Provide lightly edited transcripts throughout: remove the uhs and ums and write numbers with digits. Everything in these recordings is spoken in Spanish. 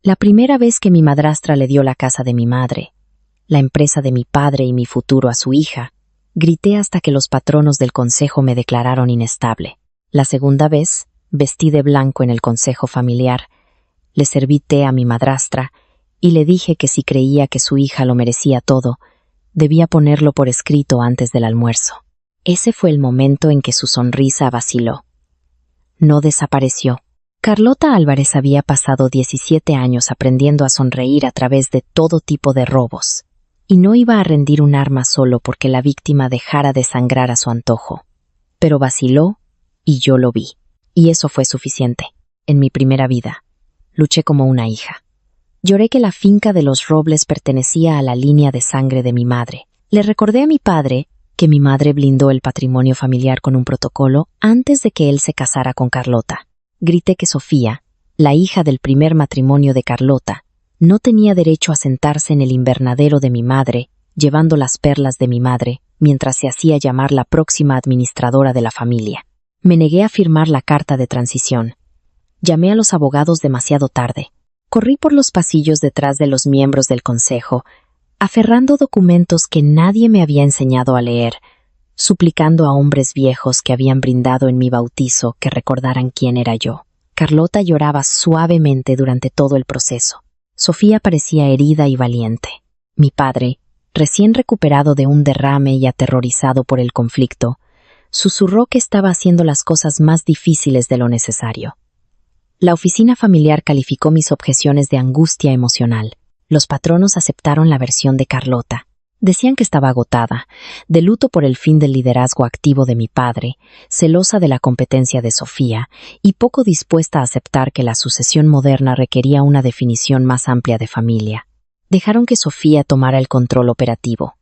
La primera vez que mi madrastra le dio la casa de mi madre, la empresa de mi padre y mi futuro a su hija, grité hasta que los patronos del consejo me declararon inestable. La segunda vez, vestí de blanco en el consejo familiar, le serví té a mi madrastra y le dije que si creía que su hija lo merecía todo, debía ponerlo por escrito antes del almuerzo. Ese fue el momento en que su sonrisa vaciló. No desapareció. Carlota Álvarez había pasado 17 años aprendiendo a sonreír a través de todo tipo de robos, y no iba a rendir un arma solo porque la víctima dejara de sangrar a su antojo. Pero vaciló y yo lo vi, y eso fue suficiente. En mi primera vida, luché como una hija. Lloré que la finca de los Robles pertenecía a la línea de sangre de mi madre. Le recordé a mi padre que mi madre blindó el patrimonio familiar con un protocolo antes de que él se casara con Carlota. Grité que Sofía, la hija del primer matrimonio de Carlota, no tenía derecho a sentarse en el invernadero de mi madre, llevando las perlas de mi madre, mientras se hacía llamar la próxima administradora de la familia. Me negué a firmar la carta de transición. Llamé a los abogados demasiado tarde. Corrí por los pasillos detrás de los miembros del consejo, aferrando documentos que nadie me había enseñado a leer, suplicando a hombres viejos que habían brindado en mi bautizo que recordaran quién era yo. Carlota lloraba suavemente durante todo el proceso. Sofía parecía herida y valiente. Mi padre, recién recuperado de un derrame y aterrorizado por el conflicto, susurró que estaba haciendo las cosas más difíciles de lo necesario. La oficina familiar calificó mis objeciones de angustia emocional. Los patronos aceptaron la versión de Carlota. Decían que estaba agotada, de luto por el fin del liderazgo activo de mi padre, celosa de la competencia de Sofía y poco dispuesta a aceptar que la sucesión moderna requería una definición más amplia de familia. Dejaron que Sofía tomara el control operativo.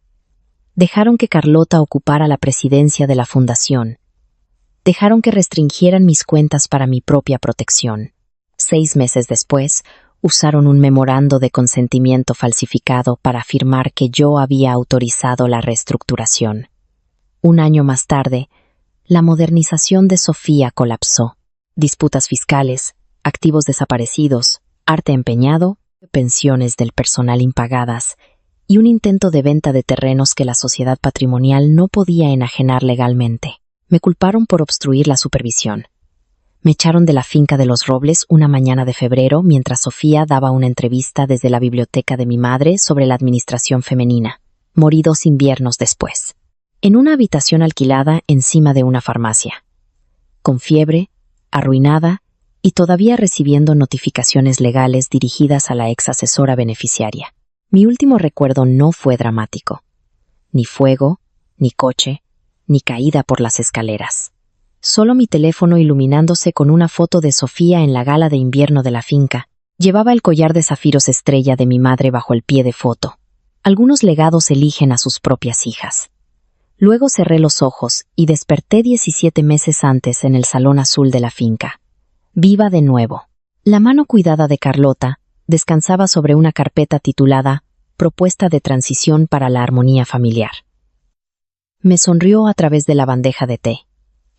Dejaron que Carlota ocupara la presidencia de la fundación. Dejaron que restringieran mis cuentas para mi propia protección. 6 meses después, usaron un memorando de consentimiento falsificado para afirmar que yo había autorizado la reestructuración. Un año más tarde, la modernización de Sofía colapsó. Disputas fiscales, activos desaparecidos, arte empeñado, pensiones del personal impagadas y un intento de venta de terrenos que la sociedad patrimonial no podía enajenar legalmente. Me culparon por obstruir la supervisión. Me echaron de la finca de los Robles una mañana de febrero mientras Sofía daba una entrevista desde la biblioteca de mi madre sobre la administración femenina. Morí 2 inviernos después, en una habitación alquilada encima de una farmacia. Con fiebre, arruinada y todavía recibiendo notificaciones legales dirigidas a la ex asesora beneficiaria. Mi último recuerdo no fue dramático. Ni fuego, ni coche, ni caída por las escaleras. Solo mi teléfono iluminándose con una foto de Sofía en la gala de invierno de la finca. Llevaba el collar de zafiros estrella de mi madre bajo el pie de foto. Algunos legados eligen a sus propias hijas. Luego cerré los ojos y desperté 17 meses antes en el salón azul de la finca. Viva de nuevo. La mano cuidada de Carlota descansaba sobre una carpeta titulada Propuesta de transición para la armonía familiar. Me sonrió a través de la bandeja de té.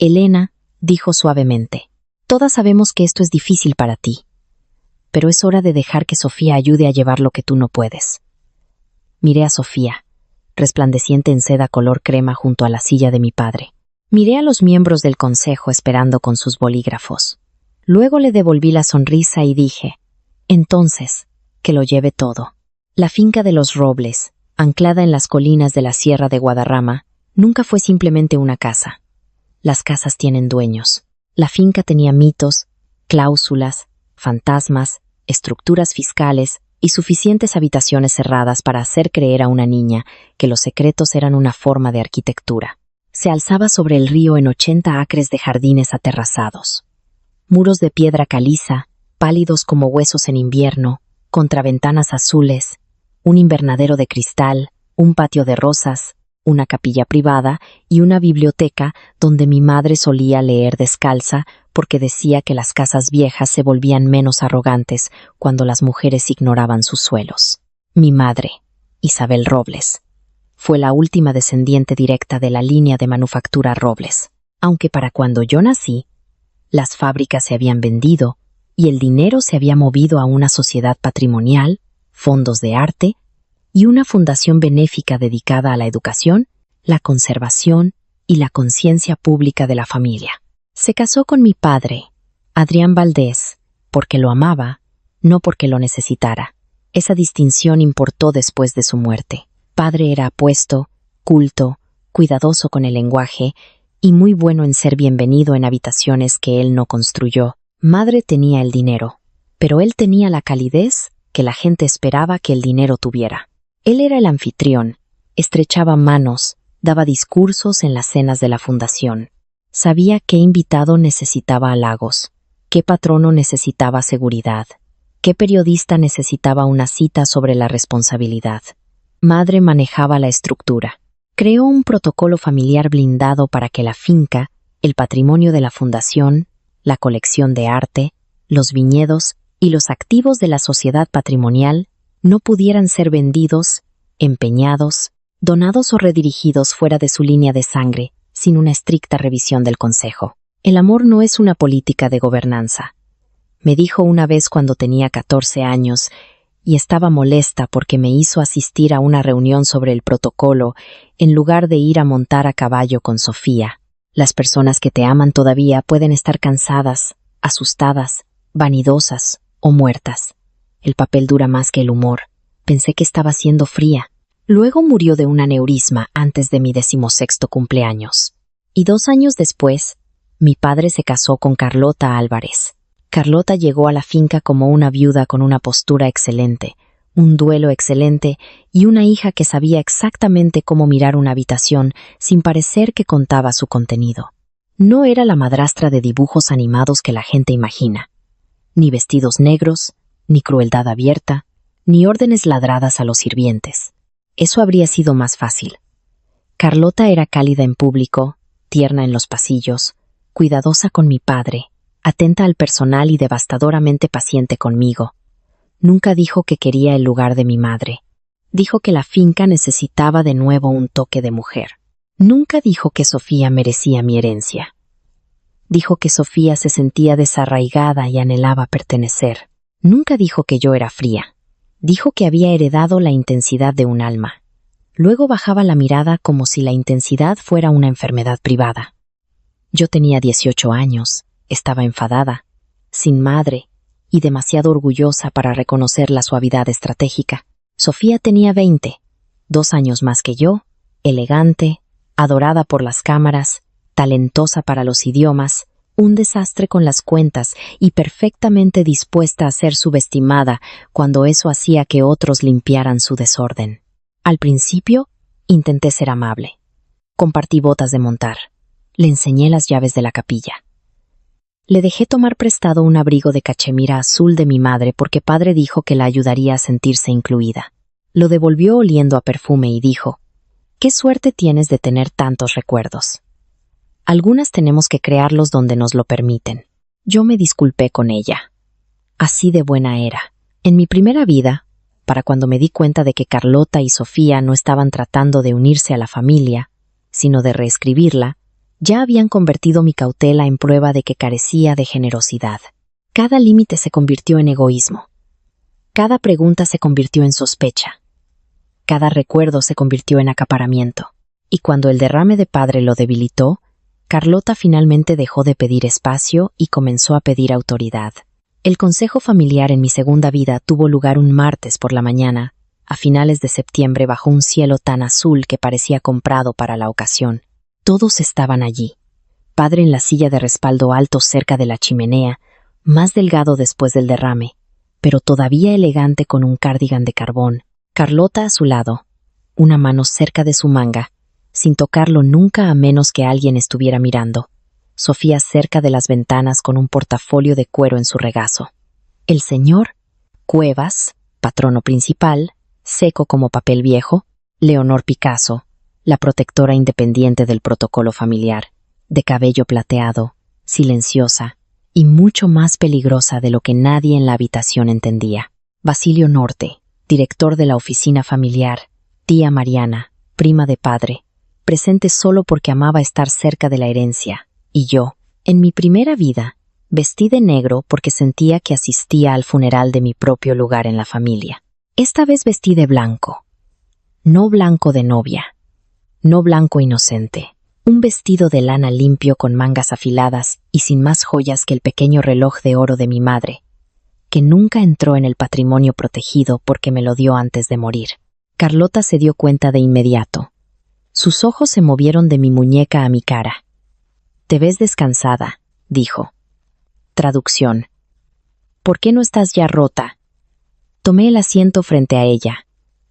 Elena, dijo suavemente, todas sabemos que esto es difícil para ti, pero es hora de dejar que Sofía ayude a llevar lo que tú no puedes. Miré a Sofía, resplandeciente en seda color crema junto a la silla de mi padre. Miré a los miembros del consejo esperando con sus bolígrafos. Luego le devolví la sonrisa y dije, entonces, que lo lleve todo. La finca de los Robles, anclada en las colinas de la Sierra de Guadarrama, nunca fue simplemente una casa. Las casas tienen dueños. La finca tenía mitos, cláusulas, fantasmas, estructuras fiscales y suficientes habitaciones cerradas para hacer creer a una niña que los secretos eran una forma de arquitectura. Se alzaba sobre el río en 80 acres de jardines aterrazados. Muros de piedra caliza, pálidos como huesos en invierno, contraventanas azules, un invernadero de cristal, un patio de rosas, una capilla privada y una biblioteca donde mi madre solía leer descalza porque decía que las casas viejas se volvían menos arrogantes cuando las mujeres ignoraban sus suelos. Mi madre, Isabel Robles, fue la última descendiente directa de la línea de manufactura Robles, aunque para cuando yo nací, las fábricas se habían vendido y el dinero se había movido a una sociedad patrimonial, fondos de arte y una fundación benéfica dedicada a la educación, la conservación y la conciencia pública de la familia. Se casó con mi padre, Adrián Valdés, porque lo amaba, no porque lo necesitara. Esa distinción importó después de su muerte. Padre era apuesto, culto, cuidadoso con el lenguaje y muy bueno en ser bienvenido en habitaciones que él no construyó. Madre tenía el dinero, pero él tenía la calidez que la gente esperaba que el dinero tuviera. Él era el anfitrión, estrechaba manos, daba discursos en las cenas de la fundación. Sabía qué invitado necesitaba halagos, qué patrono necesitaba seguridad, qué periodista necesitaba una cita sobre la responsabilidad. Madre manejaba la estructura. Creó un protocolo familiar blindado para que la finca, el patrimonio de la fundación, la colección de arte, los viñedos y los activos de la sociedad patrimonial no pudieran ser vendidos, empeñados, donados o redirigidos fuera de su línea de sangre, sin una estricta revisión del Consejo. El amor no es una política de gobernanza. Me dijo una vez cuando tenía 14 años y estaba molesta porque me hizo asistir a una reunión sobre el protocolo en lugar de ir a montar a caballo con Sofía. Las personas que te aman todavía pueden estar cansadas, asustadas, vanidosas o muertas. El papel dura más que el humor. Pensé que estaba siendo fría. Luego murió de un aneurisma antes de mi 16º cumpleaños. Y 2 años después, mi padre se casó con Carlota Álvarez. Carlota llegó a la finca como una viuda con una postura excelente, un duelo excelente y una hija que sabía exactamente cómo mirar una habitación sin parecer que contaba su contenido. No era la madrastra de dibujos animados que la gente imagina. Ni vestidos negros, ni crueldad abierta, ni órdenes ladradas a los sirvientes. Eso habría sido más fácil. Carlota era cálida en público, tierna en los pasillos, cuidadosa con mi padre, atenta al personal y devastadoramente paciente conmigo. Nunca dijo que quería el lugar de mi madre. Dijo que la finca necesitaba de nuevo un toque de mujer. Nunca dijo que Sofía merecía mi herencia. Dijo que Sofía se sentía desarraigada y anhelaba pertenecer. Nunca dijo que yo era fría. Dijo que había heredado la intensidad de un alma. Luego bajaba la mirada como si la intensidad fuera una enfermedad privada. Yo tenía 18 años. Estaba enfadada, sin madre y demasiado orgullosa para reconocer la suavidad estratégica. Sofía tenía 20, 2 años más que yo, elegante, adorada por las cámaras, talentosa para los idiomas, un desastre con las cuentas y perfectamente dispuesta a ser subestimada cuando eso hacía que otros limpiaran su desorden. Al principio, intenté ser amable. Compartí botas de montar. Le enseñé las llaves de la capilla. Le dejé tomar prestado un abrigo de cachemira azul de mi madre porque padre dijo que la ayudaría a sentirse incluida. Lo devolvió oliendo a perfume y dijo: «Qué suerte tienes de tener tantos recuerdos. Algunas tenemos que crearlos donde nos lo permiten». Yo me disculpé con ella. Así de buena era. En mi primera vida, para cuando me di cuenta de que Carlota y Sofía no estaban tratando de unirse a la familia, sino de reescribirla, ya habían convertido mi cautela en prueba de que carecía de generosidad. Cada límite se convirtió en egoísmo. Cada pregunta se convirtió en sospecha. Cada recuerdo se convirtió en acaparamiento. Y cuando el derrame de padre lo debilitó, Carlota finalmente dejó de pedir espacio y comenzó a pedir autoridad. El consejo familiar en mi segunda vida tuvo lugar un martes por la mañana, a finales de septiembre bajo un cielo tan azul que parecía comprado para la ocasión. Todos estaban allí. Padre en la silla de respaldo alto cerca de la chimenea, más delgado después del derrame, pero todavía elegante con un cardigan de carbón. Carlota a su lado, una mano cerca de su manga, sin tocarlo nunca a menos que alguien estuviera mirando. Sofía cerca de las ventanas con un portafolio de cuero en su regazo. El señor Cuevas, patrono principal, seco como papel viejo, Leonor Picasso, la protectora independiente del protocolo familiar, de cabello plateado, silenciosa y mucho más peligrosa de lo que nadie en la habitación entendía. Basilio Norte, director de la oficina familiar, tía Mariana, prima de padre, presente solo porque amaba estar cerca de la herencia, y yo, en mi primera vida, Vestí de negro porque sentía que asistía al funeral de mi propio lugar en la familia. Esta vez vestí de blanco. No blanco de novia. No blanco inocente. Un vestido de lana limpio con mangas afiladas y sin más joyas que el pequeño reloj de oro de mi madre, que nunca entró en el patrimonio protegido porque me lo dio antes de morir. Carlota se dio cuenta de inmediato. Sus ojos se movieron de mi muñeca a mi cara. «Te ves descansada», dijo. Traducción. «¿Por qué no estás ya rota?» Tomé el asiento frente a ella.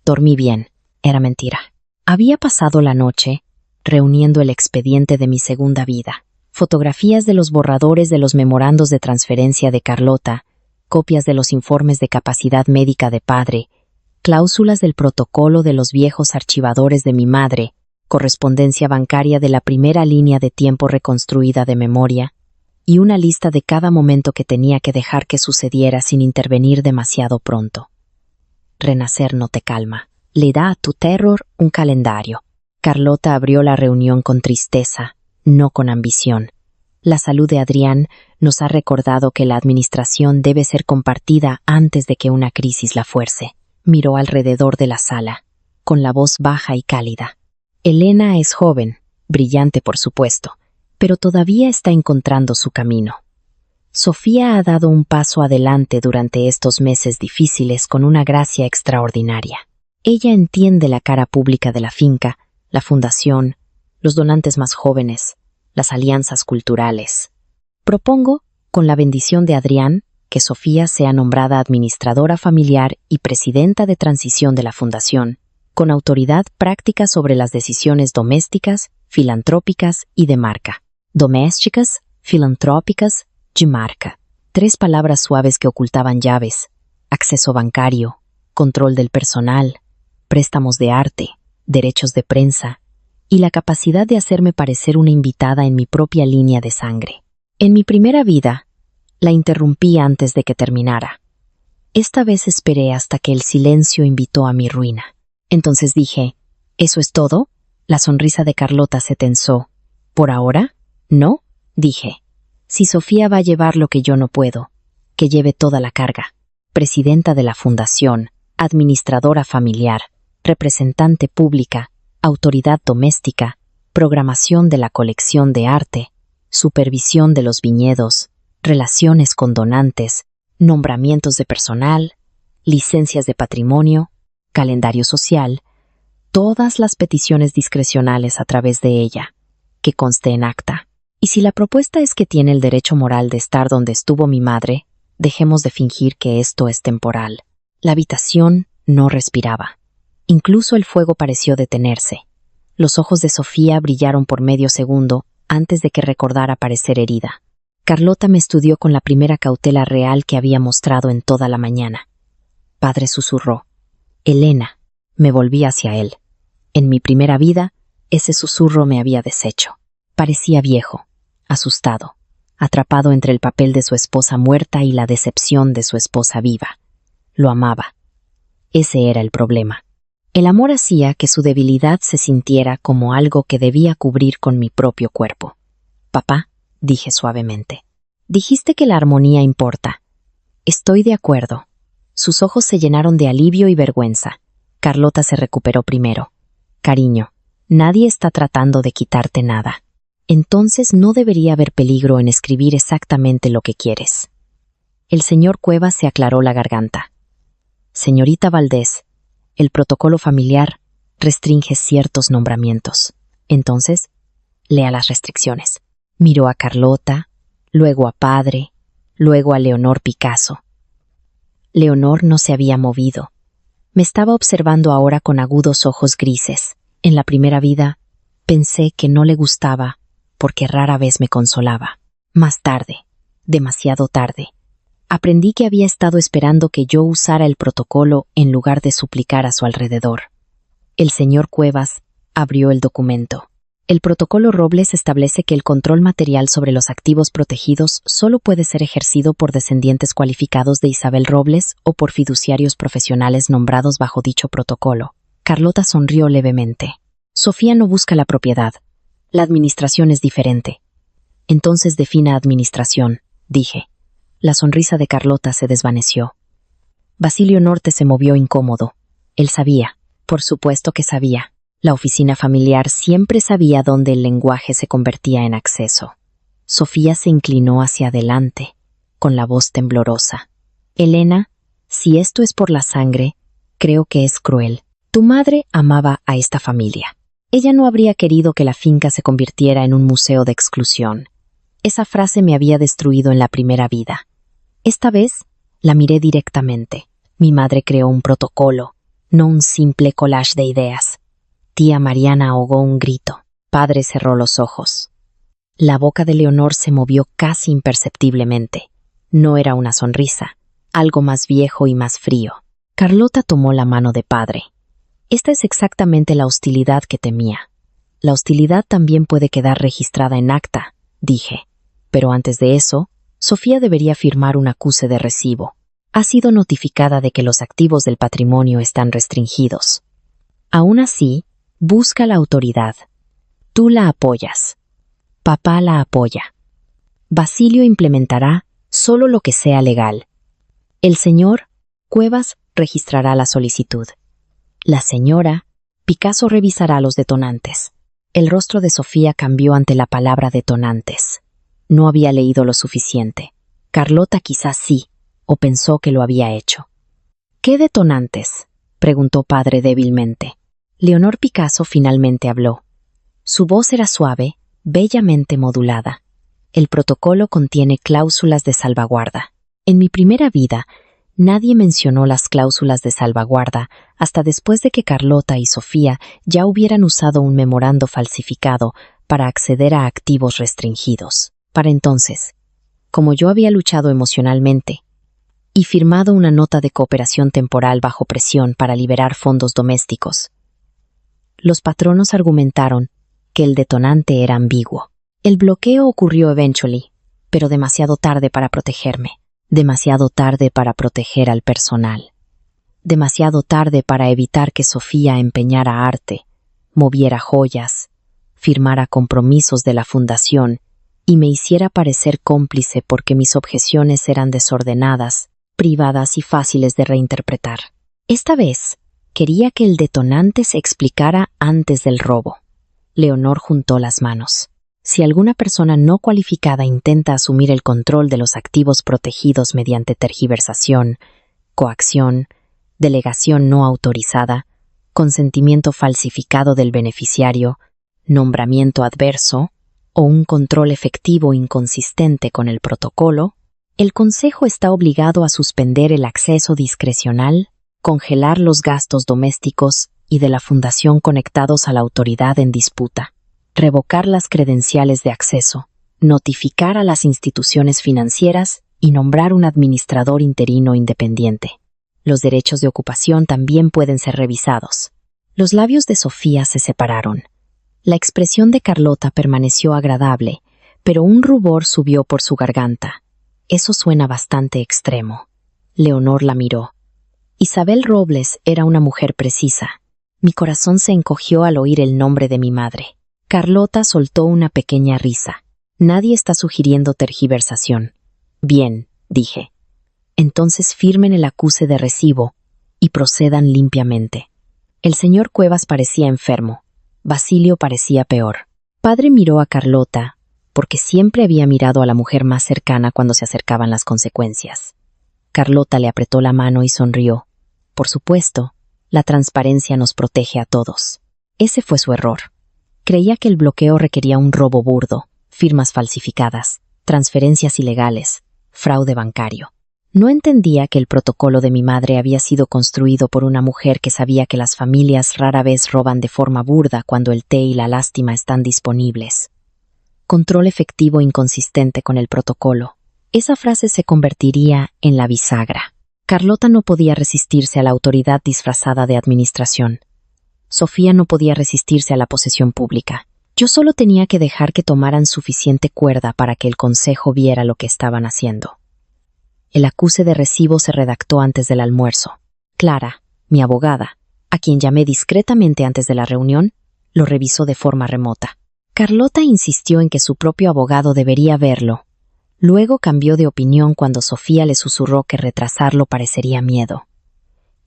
Dormí bien. Era mentira. Había pasado la noche reuniendo el expediente de mi segunda vida. Fotografías de los borradores de los memorandos de transferencia de Carlota, copias de los informes de capacidad médica de padre, cláusulas del protocolo de los viejos archivadores de mi madre, correspondencia bancaria de la primera línea de tiempo reconstruida de memoria, y una lista de cada momento que tenía que dejar que sucediera sin intervenir demasiado pronto. Renacer no te calma. Le da a tu terror un calendario. Carlota abrió la reunión con tristeza, no con ambición. La salud de Adrián nos ha recordado que la administración debe ser compartida antes de que una crisis la fuerce. Miró alrededor de la sala, con la voz baja y cálida. Elena es joven, brillante por supuesto, pero todavía está encontrando su camino. Sofía ha dado un paso adelante durante estos meses difíciles con una gracia extraordinaria. Ella entiende la cara pública de la finca, la fundación, los donantes más jóvenes, las alianzas culturales. Propongo, con la bendición de Adrián, que Sofía sea nombrada administradora familiar y presidenta de transición de la fundación, con autoridad práctica sobre las decisiones domésticas, filantrópicas y de marca. Domésticas, filantrópicas, y marca. 3 palabras suaves que ocultaban llaves: acceso bancario, control del personal, préstamos de arte, derechos de prensa y la capacidad de hacerme parecer una invitada en mi propia línea de sangre. En mi primera vida, la interrumpí antes de que terminara. Esta vez esperé hasta que el silencio invitó a mi ruina. Entonces dije, ¿eso es todo? La sonrisa de Carlota se tensó. ¿Por ahora? ¿No? Dije. Si Sofía va a llevar lo que yo no puedo, que lleve toda la carga. Presidenta de la fundación, administradora familiar, representante pública, autoridad doméstica, programación de la colección de arte, supervisión de los viñedos, relaciones con donantes, nombramientos de personal, licencias de patrimonio, calendario social, todas las peticiones discrecionales a través de ella, que conste en acta. Y si la propuesta es que tiene el derecho moral de estar donde estuvo mi madre, dejemos de fingir que esto es temporal. La habitación no respiraba. Incluso el fuego pareció detenerse. Los ojos de Sofía brillaron por medio segundo antes de que recordara parecer herida. Carlota me estudió con la primera cautela real que había mostrado en toda la mañana. Padre susurró. Elena. Me volví hacia él. En mi primera vida, ese susurro me había deshecho. Parecía viejo, asustado, atrapado entre el papel de su esposa muerta y la decepción de su esposa viva. Lo amaba. Ese era el problema. El amor hacía que su debilidad se sintiera como algo que debía cubrir con mi propio cuerpo. Papá, dije suavemente, dijiste que la armonía importa. Estoy de acuerdo. Sus ojos se llenaron de alivio y vergüenza. Carlota se recuperó primero. Cariño, nadie está tratando de quitarte nada. Entonces no debería haber peligro en escribir exactamente lo que quieres. El señor Cuevas se aclaró la garganta. Señorita Valdés, el protocolo familiar restringe ciertos nombramientos. Entonces, lea las restricciones. Miró a Carlota, luego a padre, luego a Leonor Picasso. Leonor no se había movido. Me estaba observando ahora con agudos ojos grises. En la primera vida, pensé que no le gustaba porque rara vez me consolaba. Más tarde, demasiado tarde, aprendí que había estado esperando que yo usara el protocolo en lugar de suplicar a su alrededor. El señor Cuevas abrió el documento. El protocolo Robles establece que el control material sobre los activos protegidos solo puede ser ejercido por descendientes cualificados de Isabel Robles o por fiduciarios profesionales nombrados bajo dicho protocolo. Carlota sonrió levemente. Sofía no busca la propiedad. La administración es diferente. Entonces defina administración. dije. La sonrisa de Carlota se desvaneció. Basilio Norte se movió incómodo. Él sabía, por supuesto que sabía. La oficina familiar siempre sabía dónde el lenguaje se convertía en acceso. Sofía se inclinó hacia adelante, con la voz temblorosa. Elena, si esto es por la sangre, creo que es cruel. Tu madre amaba a esta familia. Ella no habría querido que la finca se convirtiera en un museo de exclusión. Esa frase me había destruido en la primera vida. Esta vez la miré directamente. Mi madre creó un protocolo, no un simple collage de ideas. Tía Mariana ahogó un grito. Padre cerró los ojos. La boca de Leonor se movió casi imperceptiblemente. No era una sonrisa, algo más viejo y más frío. Carlota tomó la mano de padre. Esta es exactamente la hostilidad que temía. La hostilidad también puede quedar registrada en acta, dije. Pero antes de eso, Sofía debería firmar un acuse de recibo. Ha sido notificada de que los activos del patrimonio están restringidos. Aún así, busca la autoridad. Tú la apoyas. Papá la apoya. Basilio implementará solo lo que sea legal. El señor Cuevas registrará la solicitud. La señora Picasso revisará los detonantes. El rostro de Sofía cambió ante la palabra detonantes. No había leído lo suficiente. Carlota quizás sí, o pensó que lo había hecho. ¿Qué detonantes?, preguntó padre débilmente. Leonor Picasso finalmente habló. Su voz era suave, bellamente modulada. El protocolo contiene cláusulas de salvaguarda. En mi primera vida, nadie mencionó las cláusulas de salvaguarda hasta después de que Carlota y Sofía ya hubieran usado un memorando falsificado para acceder a activos restringidos. Para entonces, como yo había luchado emocionalmente y firmado una nota de cooperación temporal bajo presión para liberar fondos domésticos, los patronos argumentaron que el detonante era ambiguo. El bloqueo ocurrió eventually, pero demasiado tarde para protegerme. Demasiado tarde para proteger al personal. Demasiado tarde para evitar que Sofía empeñara arte, moviera joyas, firmara compromisos de la fundación y me hiciera parecer cómplice porque mis objeciones eran desordenadas, privadas y fáciles de reinterpretar. Esta vez, quería que el detonante se explicara antes del robo. Leonor juntó las manos. Si alguna persona no cualificada intenta asumir el control de los activos protegidos mediante tergiversación, coacción, delegación no autorizada, consentimiento falsificado del beneficiario, nombramiento adverso o un control efectivo inconsistente con el protocolo, el Consejo está obligado a suspender el acceso discrecional, congelar los gastos domésticos y de la Fundación conectados a la autoridad en disputa, revocar las credenciales de acceso, notificar a las instituciones financieras y nombrar un administrador interino independiente. Los derechos de ocupación también pueden ser revisados. Los labios de Sofía se separaron. La expresión de Carlota permaneció agradable, pero un rubor subió por su garganta. Eso suena bastante extremo. Leonor la miró. Isabel Robles era una mujer precisa. Mi corazón se encogió al oír el nombre de mi madre. Carlota soltó una pequeña risa. Nadie está sugiriendo tergiversación. Bien, dije. Entonces firmen el acuse de recibo y procedan limpiamente. El señor Cuevas parecía enfermo. Basilio parecía peor. Padre miró a Carlota, porque siempre había mirado a la mujer más cercana cuando se acercaban las consecuencias. Carlota le apretó la mano y sonrió. Por supuesto, la transparencia nos protege a todos. Ese fue su error. Creía que el bloqueo requería un robo burdo, firmas falsificadas, transferencias ilegales, fraude bancario. No entendía que el protocolo de mi madre había sido construido por una mujer que sabía que las familias rara vez roban de forma burda cuando el té y la lástima están disponibles. Control efectivo inconsistente con el protocolo. Esa frase se convertiría en la bisagra. Carlota no podía resistirse a la autoridad disfrazada de administración. Sofía no podía resistirse a la posesión pública. Yo solo tenía que dejar que tomaran suficiente cuerda para que el Consejo viera lo que estaban haciendo. El acuse de recibo se redactó antes del almuerzo. Clara, mi abogada, a quien llamé discretamente antes de la reunión, lo revisó de forma remota. Carlota insistió en que su propio abogado debería verlo. Luego cambió de opinión cuando Sofía le susurró que retrasarlo parecería miedo.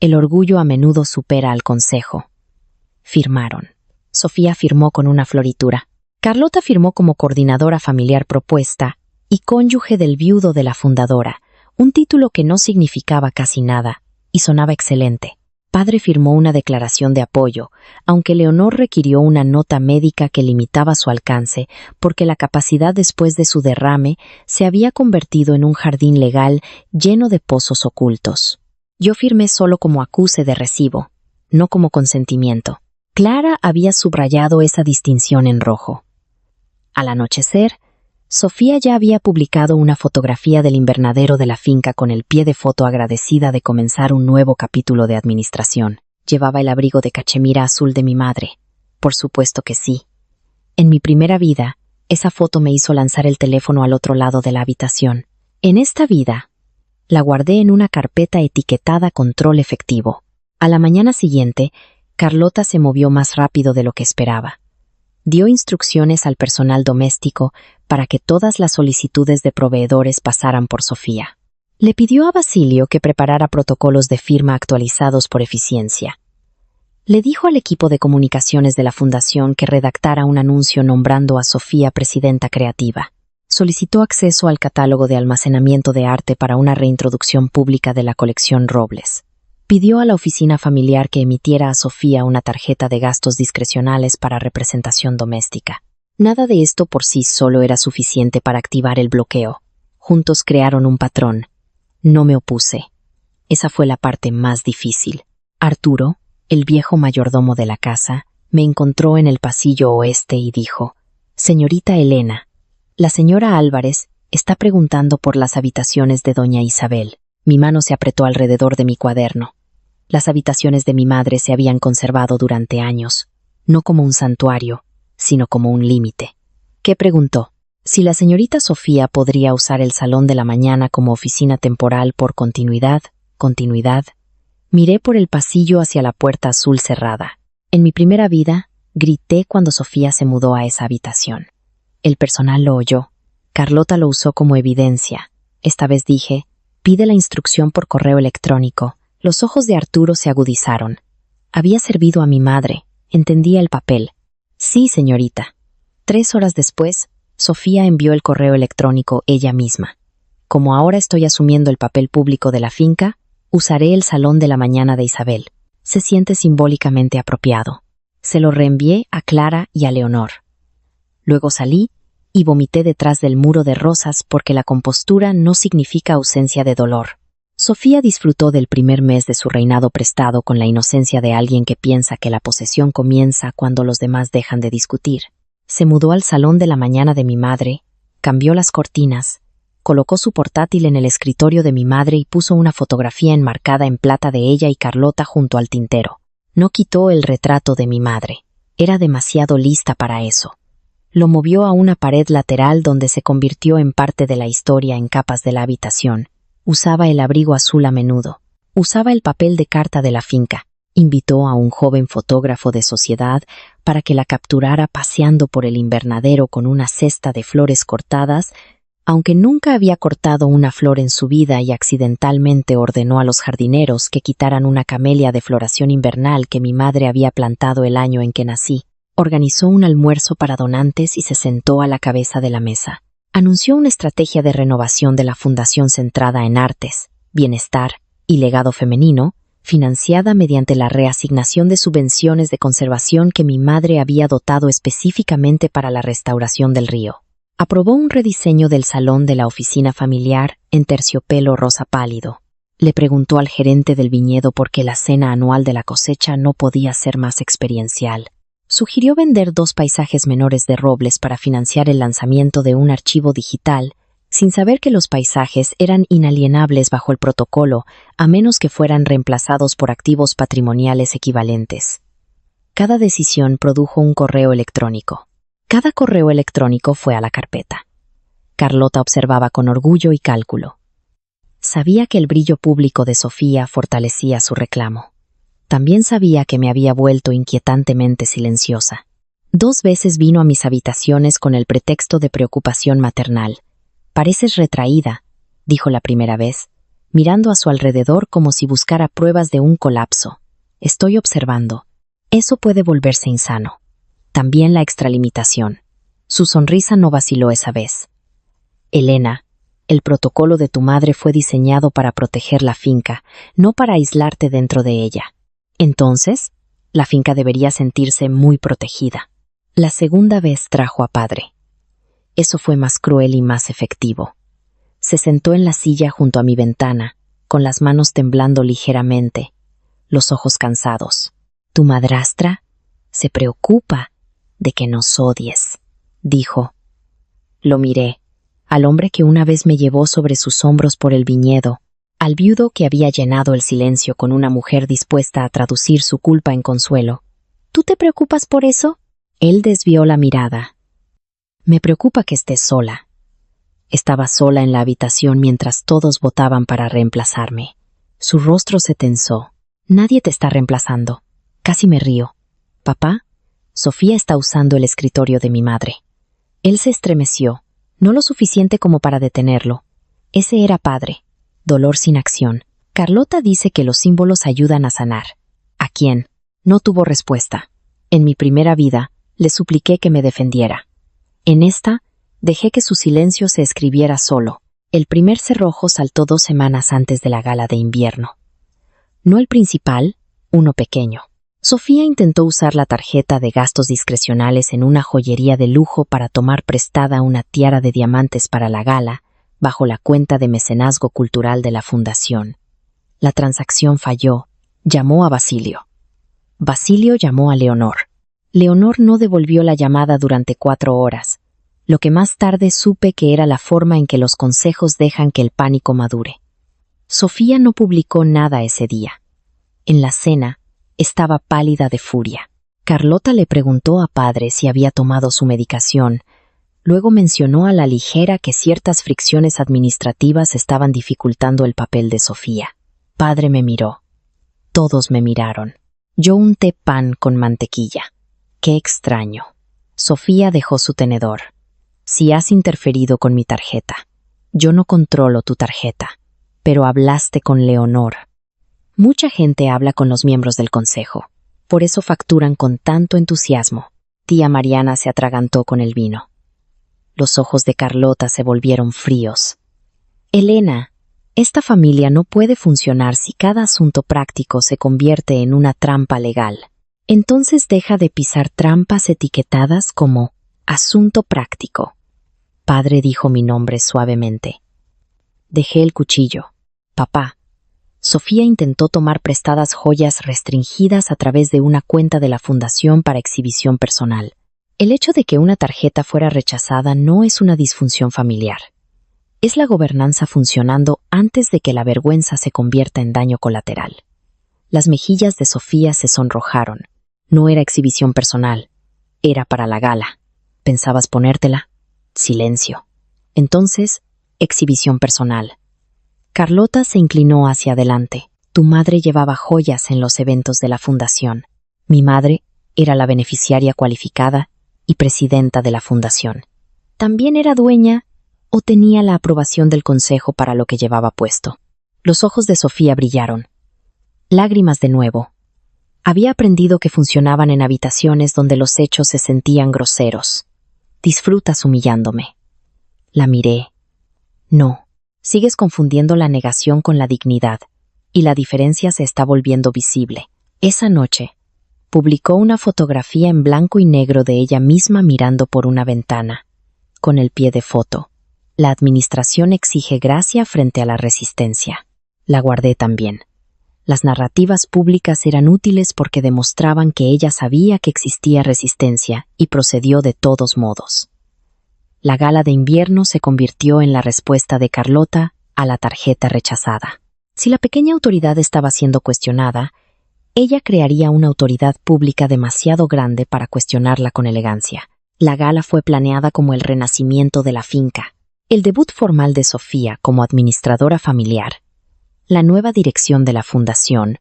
El orgullo a menudo supera al consejo. Firmaron. Sofía firmó con una floritura. Carlota firmó como coordinadora familiar propuesta y cónyuge del viudo de la fundadora, un título que no significaba casi nada y sonaba excelente. Padre firmó una declaración de apoyo, aunque Leonor requirió una nota médica que limitaba su alcance porque la capacidad después de su derrame se había convertido en un jardín legal lleno de pozos ocultos. Yo firmé solo como acuse de recibo, no como consentimiento. Clara había subrayado esa distinción en rojo. Al anochecer, Sofía ya había publicado una fotografía del invernadero de la finca con el pie de foto agradecida de comenzar un nuevo capítulo de administración. Llevaba el abrigo de cachemira azul de mi madre. Por supuesto que sí. En mi primera vida, esa foto me hizo lanzar el teléfono al otro lado de la habitación. En esta vida, la guardé en una carpeta etiquetada Control Efectivo. A la mañana siguiente, Carlota se movió más rápido de lo que esperaba. Dio instrucciones al personal doméstico para que todas las solicitudes de proveedores pasaran por Sofía. Le pidió a Basilio que preparara protocolos de firma actualizados por eficiencia. Le dijo al equipo de comunicaciones de la fundación que redactara un anuncio nombrando a Sofía presidenta creativa. Solicitó acceso al catálogo de almacenamiento de arte para una reintroducción pública de la colección Robles. Pidió a la oficina familiar que emitiera a Sofía una tarjeta de gastos discrecionales para representación doméstica. Nada de esto por sí solo era suficiente para activar el bloqueo. Juntos crearon un patrón. No me opuse. Esa fue la parte más difícil. Arturo, el viejo mayordomo de la casa, me encontró en el pasillo oeste y dijo: «Señorita Elena, la señora Álvarez está preguntando por las habitaciones de doña Isabel». Mi mano se apretó alrededor de mi cuaderno. Las habitaciones de mi madre se habían conservado durante años, no como un santuario, sino como un límite. ¿Qué preguntó? Si la señorita Sofía podría usar el salón de la mañana como oficina temporal por continuidad. Miré por el pasillo hacia la puerta azul cerrada. En mi primera vida, grité cuando Sofía se mudó a esa habitación. El personal lo oyó. Carlota lo usó como evidencia. Esta vez dije: «Pide la instrucción por correo electrónico». Los ojos de Arturo se agudizaron. Había servido a mi madre. Entendía el papel. «Sí, señorita». 3 horas después, Sofía envió el correo electrónico ella misma. Como ahora estoy asumiendo el papel público de la finca, usaré el salón de la mañana de Isabel. Se siente simbólicamente apropiado. Se lo reenvié a Clara y a Leonor. Luego salí y vomité detrás del muro de rosas porque la compostura no significa ausencia de dolor. Sofía disfrutó del primer mes de su reinado prestado con la inocencia de alguien que piensa que la posesión comienza cuando los demás dejan de discutir. Se mudó al salón de la mañana de mi madre, cambió las cortinas, colocó su portátil en el escritorio de mi madre y puso una fotografía enmarcada en plata de ella y Carlota junto al tintero. No quitó el retrato de mi madre. Era demasiado lista para eso. Lo movió a una pared lateral donde se convirtió en parte de la historia en capas de la habitación. Usaba el abrigo azul a menudo. Usaba el papel de carta de la finca. Invitó a un joven fotógrafo de sociedad para que la capturara paseando por el invernadero con una cesta de flores cortadas, aunque nunca había cortado una flor en su vida y accidentalmente ordenó a los jardineros que quitaran una camelia de floración invernal que mi madre había plantado el año en que nací. Organizó un almuerzo para donantes y se sentó a la cabeza de la mesa. Anunció una estrategia de renovación de la fundación centrada en artes, bienestar y legado femenino, financiada mediante la reasignación de subvenciones de conservación que mi madre había dotado específicamente para la restauración del río. Aprobó un rediseño del salón de la oficina familiar en terciopelo rosa pálido. Le preguntó al gerente del viñedo por qué la cena anual de la cosecha no podía ser más experiencial. Sugirió vender 2 paisajes menores de robles para financiar el lanzamiento de un archivo digital, sin saber que los paisajes eran inalienables bajo el protocolo, a menos que fueran reemplazados por activos patrimoniales equivalentes. Cada decisión produjo un correo electrónico. Cada correo electrónico fue a la carpeta. Carlota observaba con orgullo y cálculo. Sabía que el brillo público de Sofía fortalecía su reclamo. También sabía que me había vuelto inquietantemente silenciosa. 2 veces vino a mis habitaciones con el pretexto de preocupación maternal. Pareces retraída, dijo la primera vez, mirando a su alrededor como si buscara pruebas de un colapso. Estoy observando. Eso puede volverse insano. También la extralimitación. Su sonrisa no vaciló esa vez. Elena, el protocolo de tu madre fue diseñado para proteger la finca, no para aislarte dentro de ella. Entonces, la finca debería sentirse muy protegida. La segunda vez trajo a padre. Eso fue más cruel y más efectivo. Se sentó en la silla junto a mi ventana, con las manos temblando ligeramente, los ojos cansados. Tu madrastra se preocupa de que nos odies, dijo. Lo miré, al hombre que una vez me llevó sobre sus hombros por el viñedo, al viudo que había llenado el silencio con una mujer dispuesta a traducir su culpa en consuelo. ¿Tú te preocupas por eso? Él desvió la mirada. Me preocupa que estés sola. Estaba sola en la habitación mientras todos votaban para reemplazarme. Su rostro se tensó. Nadie te está reemplazando. Casi me río. Papá, Sofía está usando el escritorio de mi madre. Él se estremeció, no lo suficiente como para detenerlo. Ese era padre. Dolor sin acción. Carlota dice que los símbolos ayudan a sanar. ¿A quién? No tuvo respuesta. En mi primera vida, le supliqué que me defendiera. En esta, dejé que su silencio se escribiera solo. El primer cerrojo saltó 2 semanas antes de la gala de invierno. No el principal, uno pequeño. Sofía intentó usar la tarjeta de gastos discrecionales en una joyería de lujo para tomar prestada una tiara de diamantes para la gala, bajo la cuenta de mecenazgo cultural de la fundación. La transacción falló. Llamó a Basilio. Basilio llamó a Leonor. Leonor no devolvió la llamada durante 4 horas, lo que más tarde supe que era la forma en que los consejos dejan que el pánico madure. Sofía no publicó nada ese día. En la cena, estaba pálida de furia. Carlota le preguntó a padre si había tomado su medicación. Luego mencionó a la ligera que ciertas fricciones administrativas estaban dificultando el papel de Sofía. Padre me miró. Todos me miraron. Yo unté pan con mantequilla. Qué extraño. Sofía dejó su tenedor. Si has interferido con mi tarjeta. Yo no controlo tu tarjeta, pero hablaste con Leonor. Mucha gente habla con los miembros del consejo. Por eso facturan con tanto entusiasmo. Tía Mariana se atragantó con el vino. Los ojos de Carlota se volvieron fríos. Elena, esta familia no puede funcionar si cada asunto práctico se convierte en una trampa legal. Entonces deja de pisar trampas etiquetadas como asunto práctico. Padre dijo mi nombre suavemente. Dejé el cuchillo. Papá. Sofía intentó tomar prestadas joyas restringidas a través de una cuenta de la fundación para exhibición personal. El hecho de que una tarjeta fuera rechazada no es una disfunción familiar. Es la gobernanza funcionando antes de que la vergüenza se convierta en daño colateral. Las mejillas de Sofía se sonrojaron. No era exhibición personal. Era para la gala. ¿Pensabas ponértela? Silencio. Entonces, exhibición personal. Carlota se inclinó hacia adelante. Tu madre llevaba joyas en los eventos de la fundación. Mi madre era la beneficiaria cualificada y presidenta de la fundación. También era dueña o tenía la aprobación del consejo para lo que llevaba puesto. Los ojos de Sofía brillaron. Lágrimas de nuevo. Había aprendido que funcionaban en habitaciones donde los hechos se sentían groseros. Disfrutas humillándome. La miré. No. Sigues confundiendo la negación con la dignidad, y la diferencia se está volviendo visible. Esa noche, publicó una fotografía en blanco y negro de ella misma mirando por una ventana, con el pie de foto. La administración exige gracia frente a la resistencia. La guardé también. Las narrativas públicas eran útiles porque demostraban que ella sabía que existía resistencia y procedió de todos modos. La gala de invierno se convirtió en la respuesta de Carlota a la tarjeta rechazada. Si la pequeña autoridad estaba siendo cuestionada, ella crearía una autoridad pública demasiado grande para cuestionarla con elegancia. La gala fue planeada como el renacimiento de la finca, el debut formal de Sofía como administradora familiar, la nueva dirección de la fundación,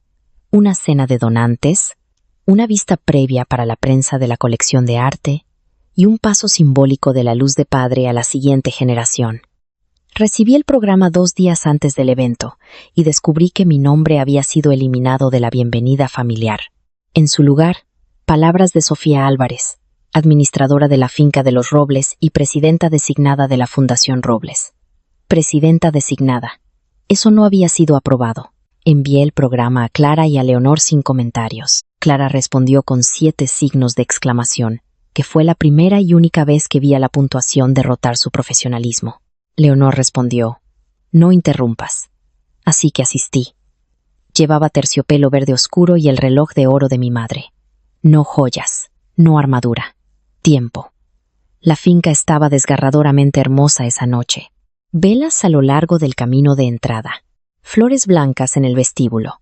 una cena de donantes, una vista previa para la prensa de la colección de arte, y un paso simbólico de la luz de padre a la siguiente generación. Recibí el programa 2 días antes del evento y descubrí que mi nombre había sido eliminado de la bienvenida familiar. En su lugar, palabras de Sofía Álvarez, administradora de la finca de los Robles y presidenta designada de la Fundación Robles. Presidenta designada. Eso no había sido aprobado. Envié el programa a Clara y a Leonor sin comentarios. Clara respondió con 7 signos de exclamación, que fue la primera y única vez que vi a la puntuación derrotar su profesionalismo. Leonor respondió: no interrumpas. Así que asistí. Llevaba terciopelo verde oscuro y el reloj de oro de mi madre. No joyas, no armadura. Tiempo. La finca estaba desgarradoramente hermosa esa noche. Velas a lo largo del camino de entrada. Flores blancas en el vestíbulo.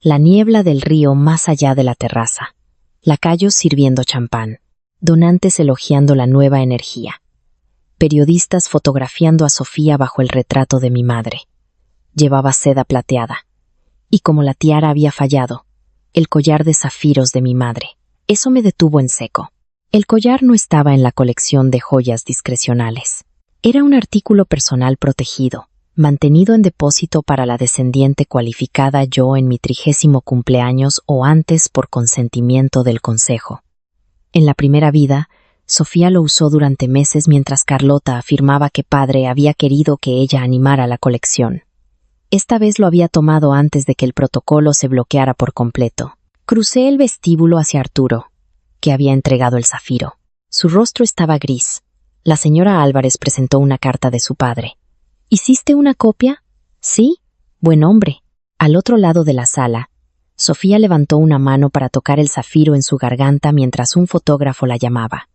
La niebla del río más allá de la terraza. Lacayos sirviendo champán. Donantes elogiando la nueva energía. Periodistas fotografiando a Sofía bajo el retrato de mi madre. Llevaba seda plateada. Y como la tiara había fallado, el collar de zafiros de mi madre. Eso me detuvo en seco. El collar no estaba en la colección de joyas discrecionales. Era un artículo personal protegido, mantenido en depósito para la descendiente cualificada yo en mi 30º cumpleaños o antes por consentimiento del consejo. En la primera vida, Sofía lo usó durante meses mientras Carlota afirmaba que padre había querido que ella animara la colección. Esta vez lo había tomado antes de que el protocolo se bloqueara por completo. Crucé el vestíbulo hacia Arturo, que había entregado el zafiro. Su rostro estaba gris. La señora Álvarez presentó una carta de su padre. ¿Hiciste una copia? Sí. Buen hombre. Al otro lado de la sala, Sofía levantó una mano para tocar el zafiro en su garganta mientras un fotógrafo la llamaba.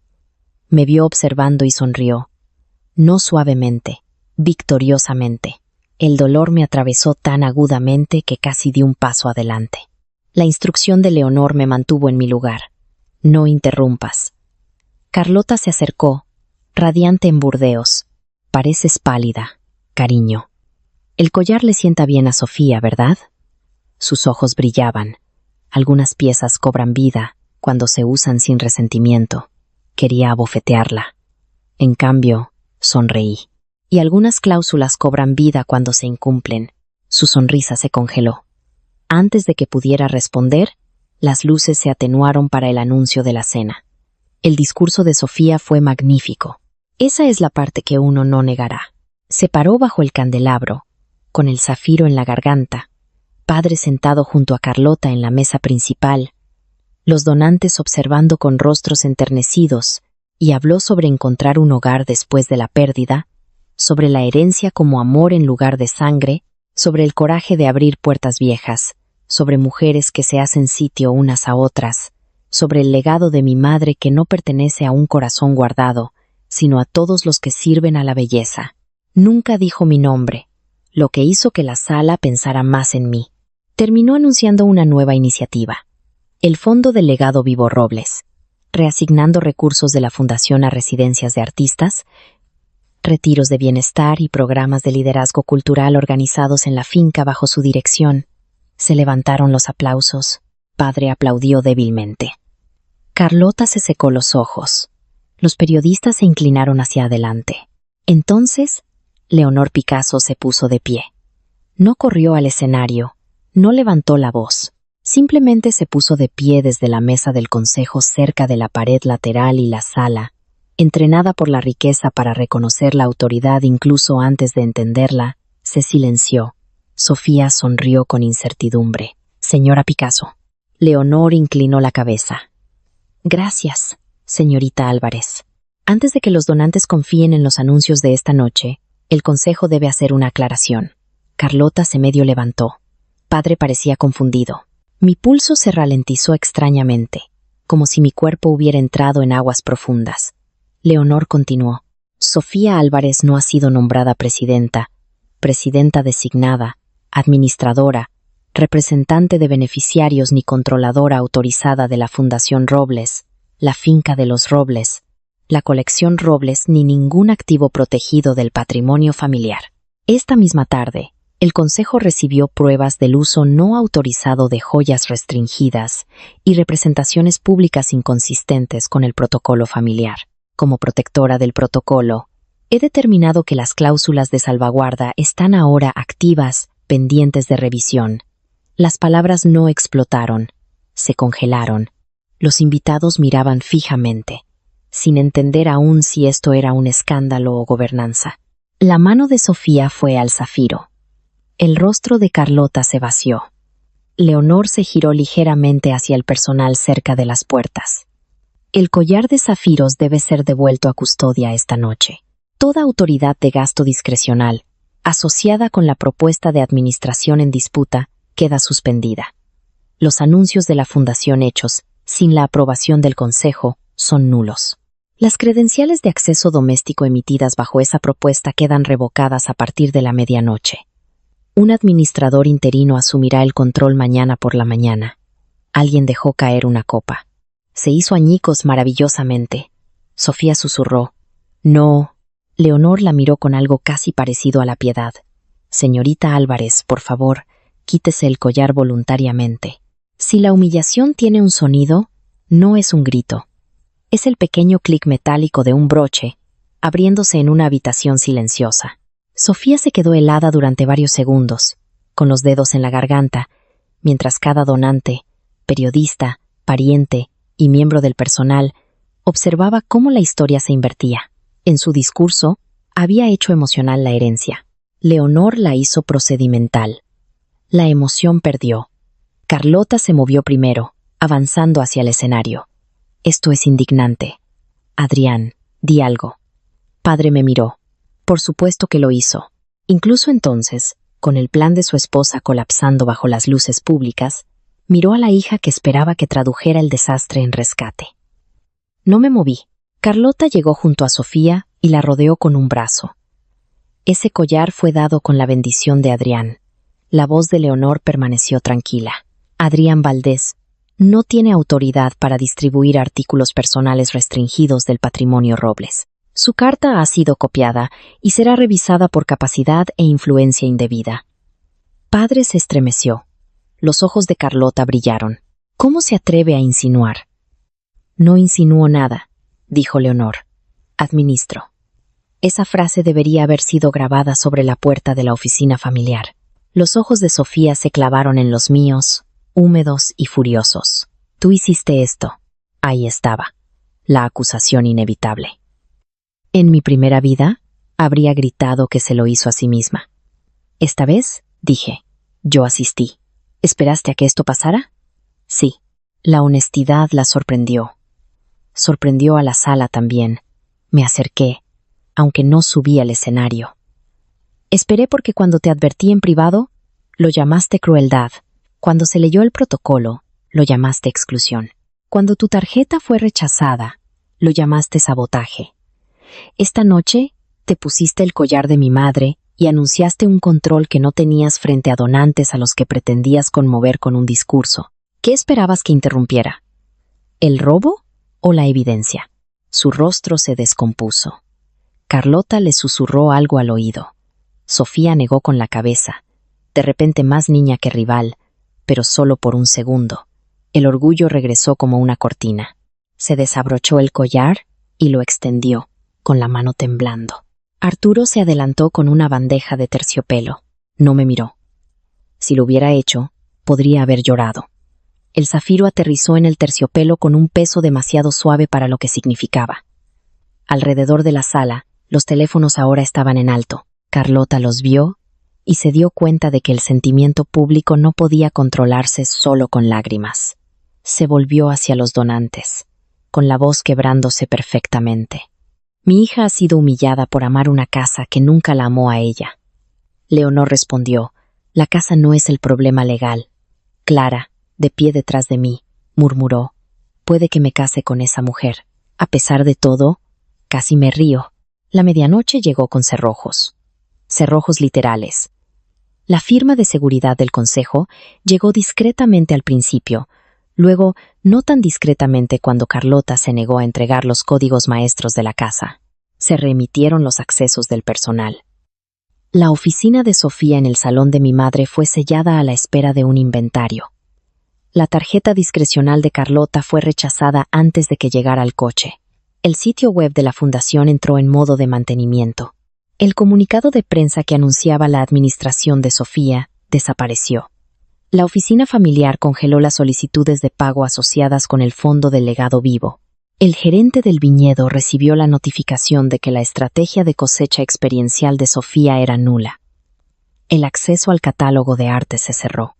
Me vio observando y sonrió. No suavemente, victoriosamente. El dolor me atravesó tan agudamente que casi di un paso adelante. La instrucción de Leonor me mantuvo en mi lugar. No interrumpas. Carlota se acercó, radiante en Burdeos. Pareces pálida, cariño. El collar le sienta bien a Sofía, ¿verdad? Sus ojos brillaban. Algunas piezas cobran vida cuando se usan sin resentimiento. Quería abofetearla. En cambio, sonreí. Y algunas cláusulas cobran vida cuando se incumplen. Su sonrisa se congeló. Antes de que pudiera responder, las luces se atenuaron para el anuncio de la cena. El discurso de Sofía fue magnífico. Esa es la parte que uno no negará. Se paró bajo el candelabro, con el zafiro en la garganta, padre sentado junto a Carlota en la mesa principal, los donantes observando con rostros enternecidos, y habló sobre encontrar un hogar después de la pérdida, sobre la herencia como amor en lugar de sangre, sobre el coraje de abrir puertas viejas, sobre mujeres que se hacen sitio unas a otras, sobre el legado de mi madre que no pertenece a un corazón guardado, sino a todos los que sirven a la belleza. Nunca dijo mi nombre, lo que hizo que la sala pensara más en mí. Terminó anunciando una nueva iniciativa. El Fondo del Legado Vivo Robles, reasignando recursos de la Fundación a residencias de artistas, retiros de bienestar y programas de liderazgo cultural organizados en la finca bajo su dirección. Se levantaron los aplausos. Padre aplaudió débilmente. Carlota se secó los ojos. Los periodistas se inclinaron hacia adelante. Entonces, Leonor Picasso se puso de pie. No corrió al escenario, no levantó la voz. Simplemente se puso de pie desde la mesa del consejo cerca de la pared lateral y la sala, entrenada por la riqueza para reconocer la autoridad incluso antes de entenderla, se silenció. Sofía sonrió con incertidumbre. Señora Picasso. Leonor inclinó la cabeza. Gracias, señorita Álvarez. Antes de que los donantes confíen en los anuncios de esta noche, el consejo debe hacer una aclaración. Carlota se medio levantó. Padre parecía confundido. Mi pulso se ralentizó extrañamente, como si mi cuerpo hubiera entrado en aguas profundas. Leonor continuó. Sofía Álvarez no ha sido nombrada presidenta designada, administradora, representante de beneficiarios ni controladora autorizada de la Fundación Robles, la finca de los Robles, la colección Robles ni ningún activo protegido del patrimonio familiar. Esta misma tarde, el Consejo recibió pruebas del uso no autorizado de joyas restringidas y representaciones públicas inconsistentes con el protocolo familiar. Como protectora del protocolo, He determinado que las cláusulas de salvaguarda están ahora activas, pendientes de revisión. Las palabras no explotaron, se congelaron. Los invitados miraban fijamente, sin entender aún si esto era un escándalo o gobernanza. La mano de Sofía fue al zafiro. El rostro de Carlota se vació. Leonor se giró ligeramente hacia el personal cerca de las puertas. El collar de zafiros debe ser devuelto a custodia esta noche. Toda autoridad de gasto discrecional, asociada con la propuesta de administración en disputa, queda suspendida. Los anuncios de la Fundación hechos, sin la aprobación del Consejo, son nulos. Las credenciales de acceso doméstico emitidas bajo esa propuesta quedan revocadas a partir de la medianoche. Un administrador interino asumirá el control mañana por la mañana. Alguien dejó caer una copa. Se hizo añicos maravillosamente. Sofía susurró: «No». Leonor la miró con algo casi parecido a la piedad. «Señorita Álvarez, por favor, quítese el collar voluntariamente. Si la humillación tiene un sonido, no es un grito. Es el pequeño clic metálico de un broche, abriéndose en una habitación silenciosa». Sofía se quedó helada durante varios segundos, con los dedos en la garganta, mientras cada donante, periodista, pariente y miembro del personal observaba cómo la historia se invertía. En su discurso, había hecho emocional la herencia. Leonor la hizo procedimental. La emoción perdió. Carlota se movió primero, avanzando hacia el escenario. «Esto es indignante. Adrián, di algo». Padre me miró. Por supuesto que lo hizo. Incluso entonces, con el plan de su esposa colapsando bajo las luces públicas, miró a la hija que esperaba que tradujera el desastre en rescate. No me moví. Carlota llegó junto a Sofía y la rodeó con un brazo. Ese collar fue dado con la bendición de Adrián. La voz de Leonor permaneció tranquila. Adrián Valdés no tiene autoridad para distribuir artículos personales restringidos del patrimonio Robles. Su carta ha sido copiada y será revisada por capacidad e influencia indebida. Padre se estremeció. Los ojos de Carlota brillaron. ¿Cómo se atreve a insinuar? «No insinúo nada», dijo Leonor. «Administro». Esa frase debería haber sido grabada sobre la puerta de la oficina familiar. Los ojos de Sofía se clavaron en los míos, húmedos y furiosos. «Tú hiciste esto». Ahí estaba, la acusación inevitable. En mi primera vida, habría gritado que se lo hizo a sí misma. Esta vez, dije, yo asistí. ¿Esperaste a que esto pasara? Sí. La honestidad la sorprendió. Sorprendió a la sala también. Me acerqué, aunque no subí al escenario. Esperé porque cuando te advertí en privado, lo llamaste crueldad. Cuando se leyó el protocolo, lo llamaste exclusión. Cuando tu tarjeta fue rechazada, lo llamaste sabotaje. Esta noche te pusiste el collar de mi madre y anunciaste un control que no tenías frente a donantes a los que pretendías conmover con un discurso. ¿Qué esperabas que interrumpiera? ¿El robo o la evidencia? Su rostro se descompuso. Carlota le susurró algo al oído. Sofía negó con la cabeza, de repente más niña que rival, pero solo por un segundo. El orgullo regresó como una cortina. Se desabrochó el collar y lo extendió, con la mano temblando. Arturo se adelantó con una bandeja de terciopelo. No me miró. Si lo hubiera hecho, podría haber llorado. El zafiro aterrizó en el terciopelo con un peso demasiado suave para lo que significaba. Alrededor de la sala, los teléfonos ahora estaban en alto. Carlota los vio y se dio cuenta de que el sentimiento público no podía controlarse solo con lágrimas. Se volvió hacia los donantes, con la voz quebrándose perfectamente. Mi hija ha sido humillada por amar una casa que nunca la amó a ella. Leonor respondió, la casa no es el problema legal. Clara, de pie detrás de mí, murmuró, puede que me case con esa mujer. A pesar de todo, casi me río. La medianoche llegó con cerrojos. Cerrojos literales. La firma de seguridad del Consejo llegó discretamente al principio, luego no tan discretamente cuando Carlota se negó a entregar los códigos maestros de la casa. Se reemitieron los accesos del personal. La oficina de Sofía en el salón de mi madre fue sellada a la espera de un inventario. La tarjeta discrecional de Carlota fue rechazada antes de que llegara al coche. El sitio web de la fundación entró en modo de mantenimiento. El comunicado de prensa que anunciaba la administración de Sofía desapareció. La oficina familiar congeló las solicitudes de pago asociadas con el fondo del legado vivo. El gerente del viñedo recibió la notificación de que la estrategia de cosecha experiencial de Sofía era nula. El acceso al catálogo de arte se cerró.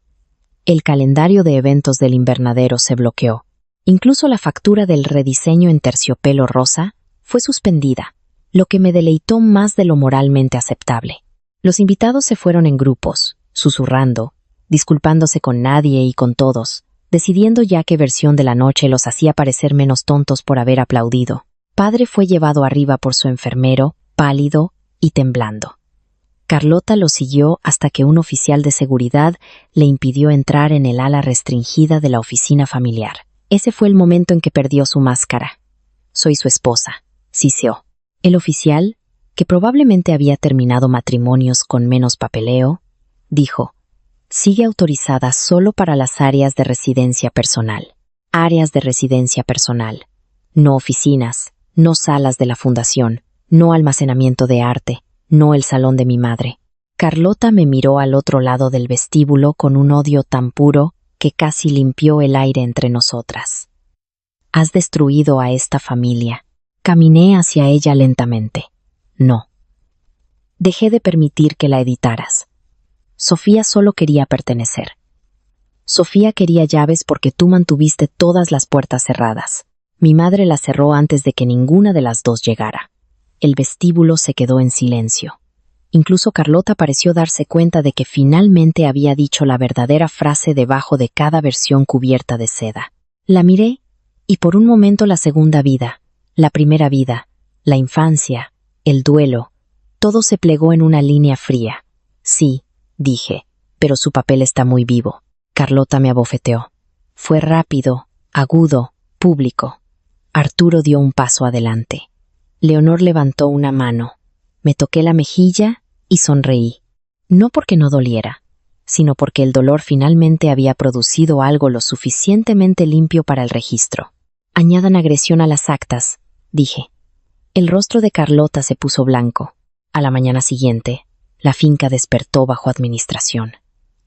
El calendario de eventos del invernadero se bloqueó. Incluso la factura del rediseño en terciopelo rosa fue suspendida, lo que me deleitó más de lo moralmente aceptable. Los invitados se fueron en grupos, susurrando, disculpándose con nadie y con todos, decidiendo ya qué versión de la noche los hacía parecer menos tontos por haber aplaudido. Padre fue llevado arriba por su enfermero, pálido y temblando. Carlota lo siguió hasta que un oficial de seguridad le impidió entrar en el ala restringida de la oficina familiar. Ese fue el momento en que perdió su máscara. Soy su esposa, siseó. El oficial, que probablemente había terminado matrimonios con menos papeleo, dijo: sigue autorizada solo para las áreas de residencia personal. Áreas de residencia personal. No oficinas, no salas de la fundación, no almacenamiento de arte, no el salón de mi madre. Carlota me miró al otro lado del vestíbulo con un odio tan puro que casi limpió el aire entre nosotras. Has destruido a esta familia. Caminé hacia ella lentamente. No. Dejé de permitir que la editaras. Sofía solo quería pertenecer. Sofía quería llaves porque tú mantuviste todas las puertas cerradas. Mi madre las cerró antes de que ninguna de las dos llegara. El vestíbulo se quedó en silencio. Incluso Carlota pareció darse cuenta de que finalmente había dicho la verdadera frase debajo de cada versión cubierta de seda. La miré, y por un momento la segunda vida, la primera vida, la infancia, el duelo, todo se plegó en una línea fría. Sí, dije, pero su papel está muy vivo. Carlota me abofeteó. Fue rápido, agudo, público. Arturo dio un paso adelante. Leonor levantó una mano. Me toqué la mejilla y sonreí. No porque no doliera, sino porque el dolor finalmente había producido algo lo suficientemente limpio para el registro. Añadan agresión a las actas, dije. El rostro de Carlota se puso blanco. A la mañana siguiente, la finca despertó bajo administración.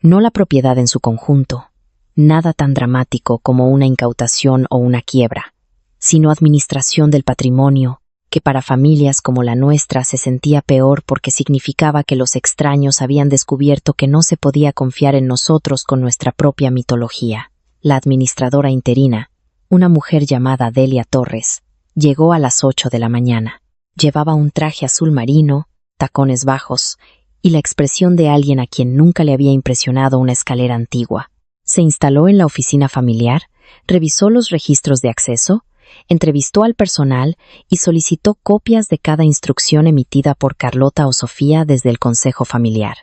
No la propiedad en su conjunto, nada tan dramático como una incautación o una quiebra, sino administración del patrimonio, que para familias como la nuestra se sentía peor porque significaba que los extraños habían descubierto que no se podía confiar en nosotros con nuestra propia mitología. La administradora interina, una mujer llamada Delia Torres, llegó a las 8 de la mañana. Llevaba un traje azul marino, tacones bajos, y la expresión de alguien a quien nunca le había impresionado una escalera antigua. Se instaló en la oficina familiar, revisó los registros de acceso, entrevistó al personal y solicitó copias de cada instrucción emitida por Carlota o Sofía desde el consejo familiar.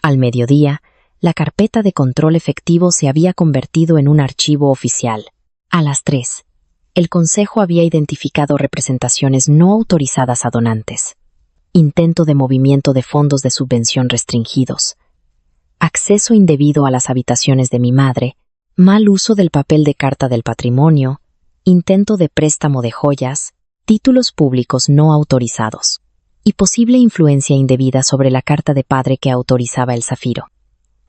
Al mediodía, la carpeta de control efectivo se había convertido en un archivo oficial. A las 3, el consejo había identificado representaciones no autorizadas a donantes. Intento de movimiento de fondos de subvención restringidos. Acceso indebido a las habitaciones de mi madre. Mal uso del papel de carta del patrimonio. Intento de préstamo de joyas, títulos públicos no autorizados, y posible influencia indebida sobre la carta de padre que autorizaba el zafiro.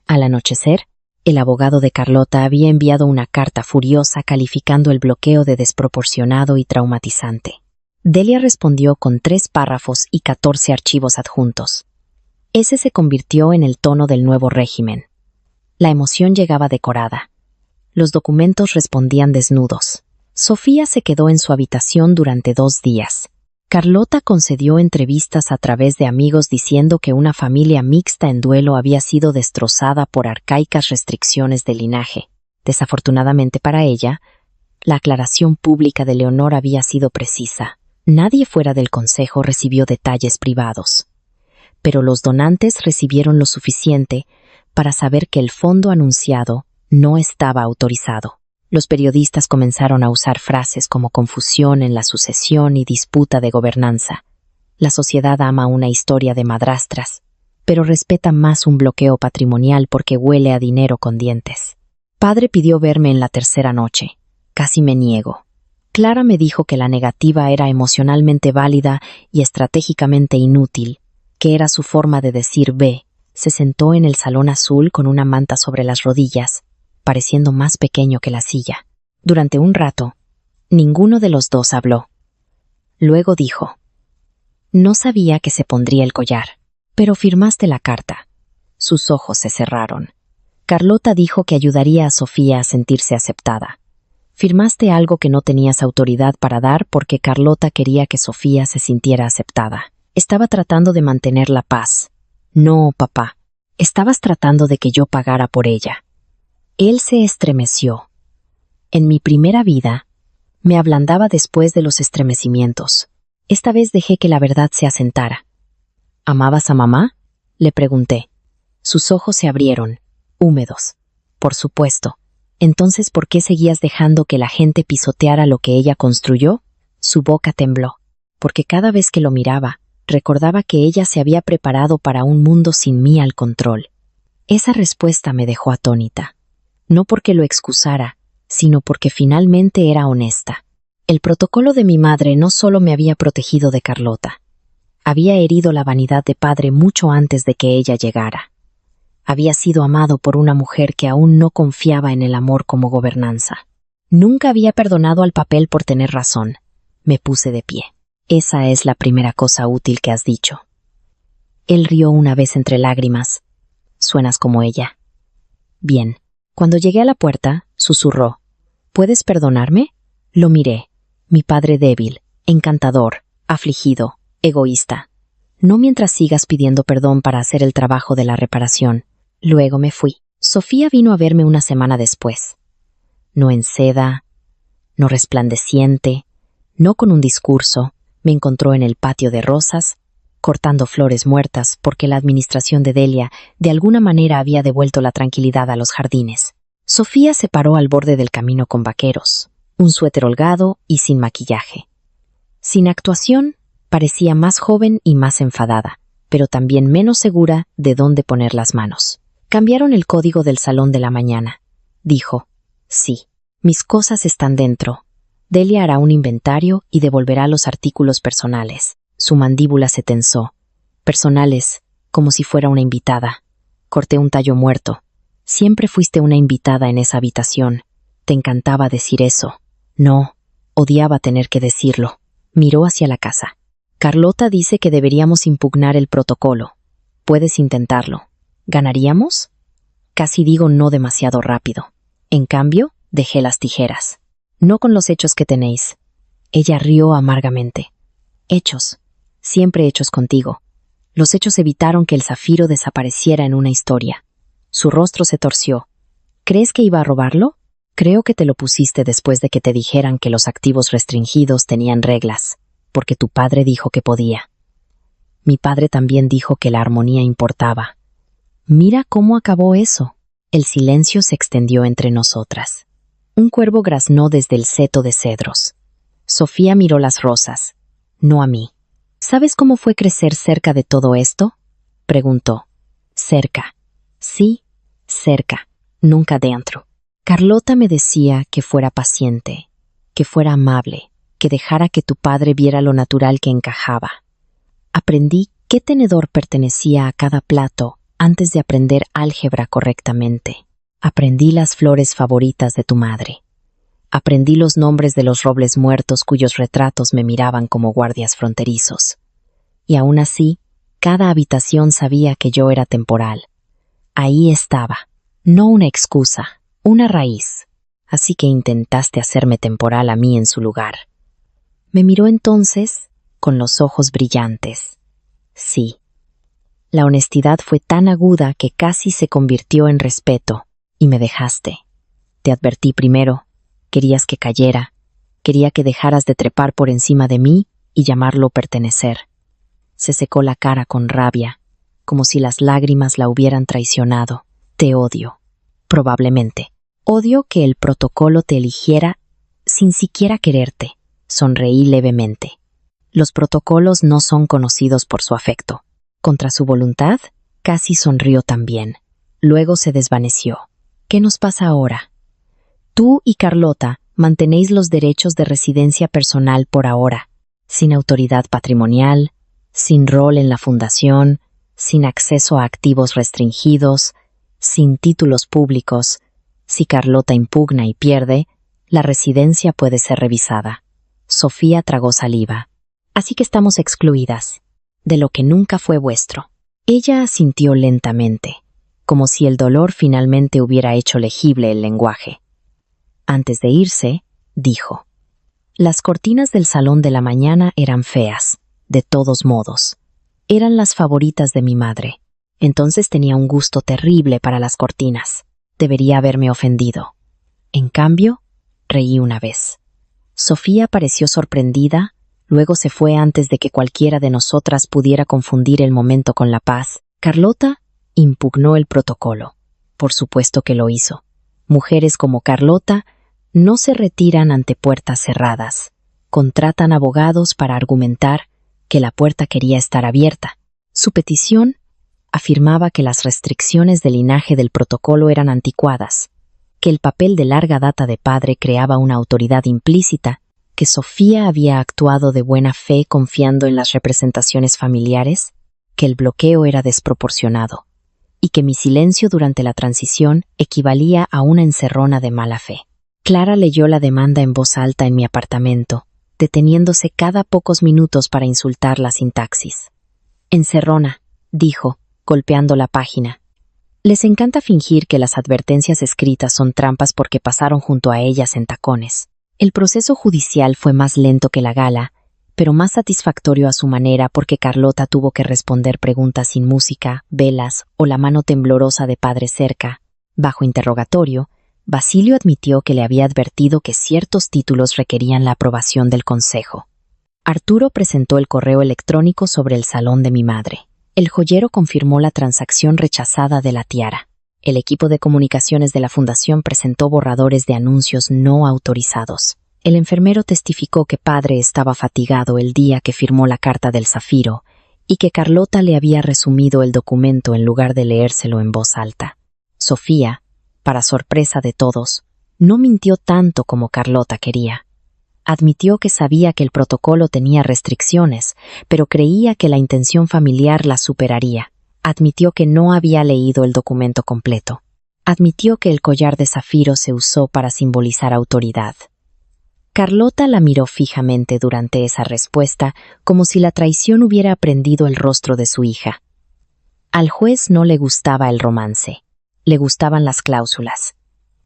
Al anochecer, el abogado de Carlota había enviado una carta furiosa calificando el bloqueo de desproporcionado y traumatizante. Delia respondió con 3 párrafos y 14 archivos adjuntos. Ese se convirtió en el tono del nuevo régimen. La emoción llegaba decorada. Los documentos respondían desnudos. Sofía se quedó en su habitación durante 2 días. Carlota concedió entrevistas a través de amigos diciendo que una familia mixta en duelo había sido destrozada por arcaicas restricciones de linaje. Desafortunadamente para ella, la aclaración pública de Leonor había sido precisa. Nadie fuera del consejo recibió detalles privados. Pero los donantes recibieron lo suficiente para saber que el fondo anunciado no estaba autorizado. Los periodistas comenzaron a usar frases como confusión en la sucesión y disputa de gobernanza. La sociedad ama una historia de madrastras, pero respeta más un bloqueo patrimonial porque huele a dinero con dientes. Padre pidió verme en la tercera noche. Casi me niego. Clara me dijo que la negativa era emocionalmente válida y estratégicamente inútil, que era su forma de decir ve. Se sentó en el salón azul con una manta sobre las rodillas, pareciendo más pequeño que la silla. Durante un rato, ninguno de los dos habló. Luego dijo: no sabía que se pondría el collar, pero firmaste la carta. Sus ojos se cerraron. Carlota dijo que ayudaría a Sofía a sentirse aceptada. Firmaste algo que no tenías autoridad para dar porque Carlota quería que Sofía se sintiera aceptada. Estaba tratando de mantener la paz. No, papá. Estabas tratando de que yo pagara por ella. Él se estremeció. En mi primera vida, me ablandaba después de los estremecimientos. Esta vez dejé que la verdad se asentara. ¿Amabas a mamá?, le pregunté. Sus ojos se abrieron, húmedos. Por supuesto. Entonces, ¿por qué seguías dejando que la gente pisoteara lo que ella construyó? Su boca tembló. Porque cada vez que lo miraba, recordaba que ella se había preparado para un mundo sin mí al control. Esa respuesta me dejó atónita. No porque lo excusara, sino porque finalmente era honesta. El protocolo de mi madre no solo me había protegido de Carlota. Había herido la vanidad de padre mucho antes de que ella llegara. Había sido amado por una mujer que aún no confiaba en el amor como gobernanza. Nunca había perdonado al papel por tener razón. Me puse de pie. Esa es la primera cosa útil que has dicho. Él rió una vez entre lágrimas. Suenas como ella. Bien. Cuando llegué a la puerta, susurró: ¿puedes perdonarme? Lo miré. Mi padre débil, encantador, afligido, egoísta. No mientras sigas pidiendo perdón para hacer el trabajo de la reparación. Luego me fui. Sofía vino a verme una semana después. No en seda, no resplandeciente, no con un discurso. Me encontró en el patio de rosas, cortando flores muertas porque la administración de Delia de alguna manera había devuelto la tranquilidad a los jardines. Sofía se paró al borde del camino con vaqueros, un suéter holgado y sin maquillaje. Sin actuación, parecía más joven y más enfadada, pero también menos segura de dónde poner las manos. Cambiaron el código del salón de la mañana. Dijo: sí, mis cosas están dentro. Delia hará un inventario y devolverá los artículos personales. Su mandíbula se tensó. Personales, como si fuera una invitada. Corté un tallo muerto. Siempre fuiste una invitada en esa habitación. Te encantaba decir eso. No, odiaba tener que decirlo. Miró hacia la casa. Carlota dice que deberíamos impugnar el protocolo. Puedes intentarlo. ¿Ganaríamos? Casi digo no demasiado rápido. En cambio, dejé las tijeras. No con los hechos que tenéis. Ella rió amargamente. Hechos. Siempre hechos contigo. Los hechos evitaron que el zafiro desapareciera en una historia. Su rostro se torció. ¿Crees que iba a robarlo? Creo que te lo pusiste después de que te dijeran que los activos restringidos tenían reglas, porque tu padre dijo que podía. Mi padre también dijo que la armonía importaba. Mira cómo acabó eso. El silencio se extendió entre nosotras. Un cuervo graznó desde el seto de cedros. Sofía miró las rosas, no a mí. ¿Sabes cómo fue crecer cerca de todo esto?, preguntó. Cerca. Sí, cerca, nunca dentro. Carlota me decía que fuera paciente, que fuera amable, que dejara que tu padre viera lo natural que encajaba. Aprendí qué tenedor pertenecía a cada plato antes de aprender álgebra correctamente. Aprendí las flores favoritas de tu madre. Aprendí los nombres de los robles muertos cuyos retratos me miraban como guardias fronterizos. Y aún así, cada habitación sabía que yo era temporal. Ahí estaba, no una excusa, una raíz. Así que intentaste hacerme temporal a mí en su lugar. Me miró entonces con los ojos brillantes. Sí. La honestidad fue tan aguda que casi se convirtió en respeto, y me dejaste. Te advertí primero. Querías que cayera. Quería que dejaras de trepar por encima de mí y llamarlo pertenecer. Se secó la cara con rabia, como si las lágrimas la hubieran traicionado. Te odio. Probablemente. Odio que el protocolo te eligiera sin siquiera quererte. Sonreí levemente. Los protocolos no son conocidos por su afecto. Contra su voluntad, casi sonrió también. Luego se desvaneció. ¿Qué nos pasa ahora? Tú y Carlota mantenéis los derechos de residencia personal por ahora, sin autoridad patrimonial, sin rol en la fundación, sin acceso a activos restringidos, sin títulos públicos. Si Carlota impugna y pierde, la residencia puede ser revisada. Sofía tragó saliva. Así que estamos excluidas, de lo que nunca fue vuestro. Ella asintió lentamente, como si el dolor finalmente hubiera hecho legible el lenguaje. Antes de irse, dijo: las cortinas del salón de la mañana eran feas, de todos modos. Eran las favoritas de mi madre. Entonces tenía un gusto terrible para las cortinas. Debería haberme ofendido. En cambio, reí una vez. Sofía pareció sorprendida, luego se fue antes de que cualquiera de nosotras pudiera confundir el momento con la paz. Carlota impugnó el protocolo. Por supuesto que lo hizo. Mujeres como Carlota no se retiran ante puertas cerradas. Contratan abogados para argumentar que la puerta quería estar abierta. Su petición afirmaba que las restricciones de linaje del protocolo eran anticuadas, que el papel de larga data de padre creaba una autoridad implícita, que Sofía había actuado de buena fe confiando en las representaciones familiares, que el bloqueo era desproporcionado, y que mi silencio durante la transición equivalía a una encerrona de mala fe. Clara leyó la demanda en voz alta en mi apartamento, deteniéndose cada pocos minutos para insultar la sintaxis. Encerrona, dijo, golpeando la página. Les encanta fingir que las advertencias escritas son trampas porque pasaron junto a ellas en tacones. El proceso judicial fue más lento que la gala, pero más satisfactorio a su manera porque Carlota tuvo que responder preguntas sin música, velas o la mano temblorosa de padre cerca. Bajo interrogatorio, Basilio admitió que le había advertido que ciertos títulos requerían la aprobación del consejo. Arturo presentó el correo electrónico sobre el salón de mi madre. El joyero confirmó la transacción rechazada de la tiara. El equipo de comunicaciones de la fundación presentó borradores de anuncios no autorizados. El enfermero testificó que padre estaba fatigado el día que firmó la carta del zafiro y que Carlota le había resumido el documento en lugar de leérselo en voz alta. Sofía, para sorpresa de todos, no mintió tanto como Carlota quería. Admitió que sabía que el protocolo tenía restricciones, pero creía que la intención familiar las superaría. Admitió que no había leído el documento completo. Admitió que el collar de zafiro se usó para simbolizar autoridad. Carlota la miró fijamente durante esa respuesta, como si la traición hubiera aprendido el rostro de su hija. Al juez no le gustaba el romance. Le gustaban las cláusulas.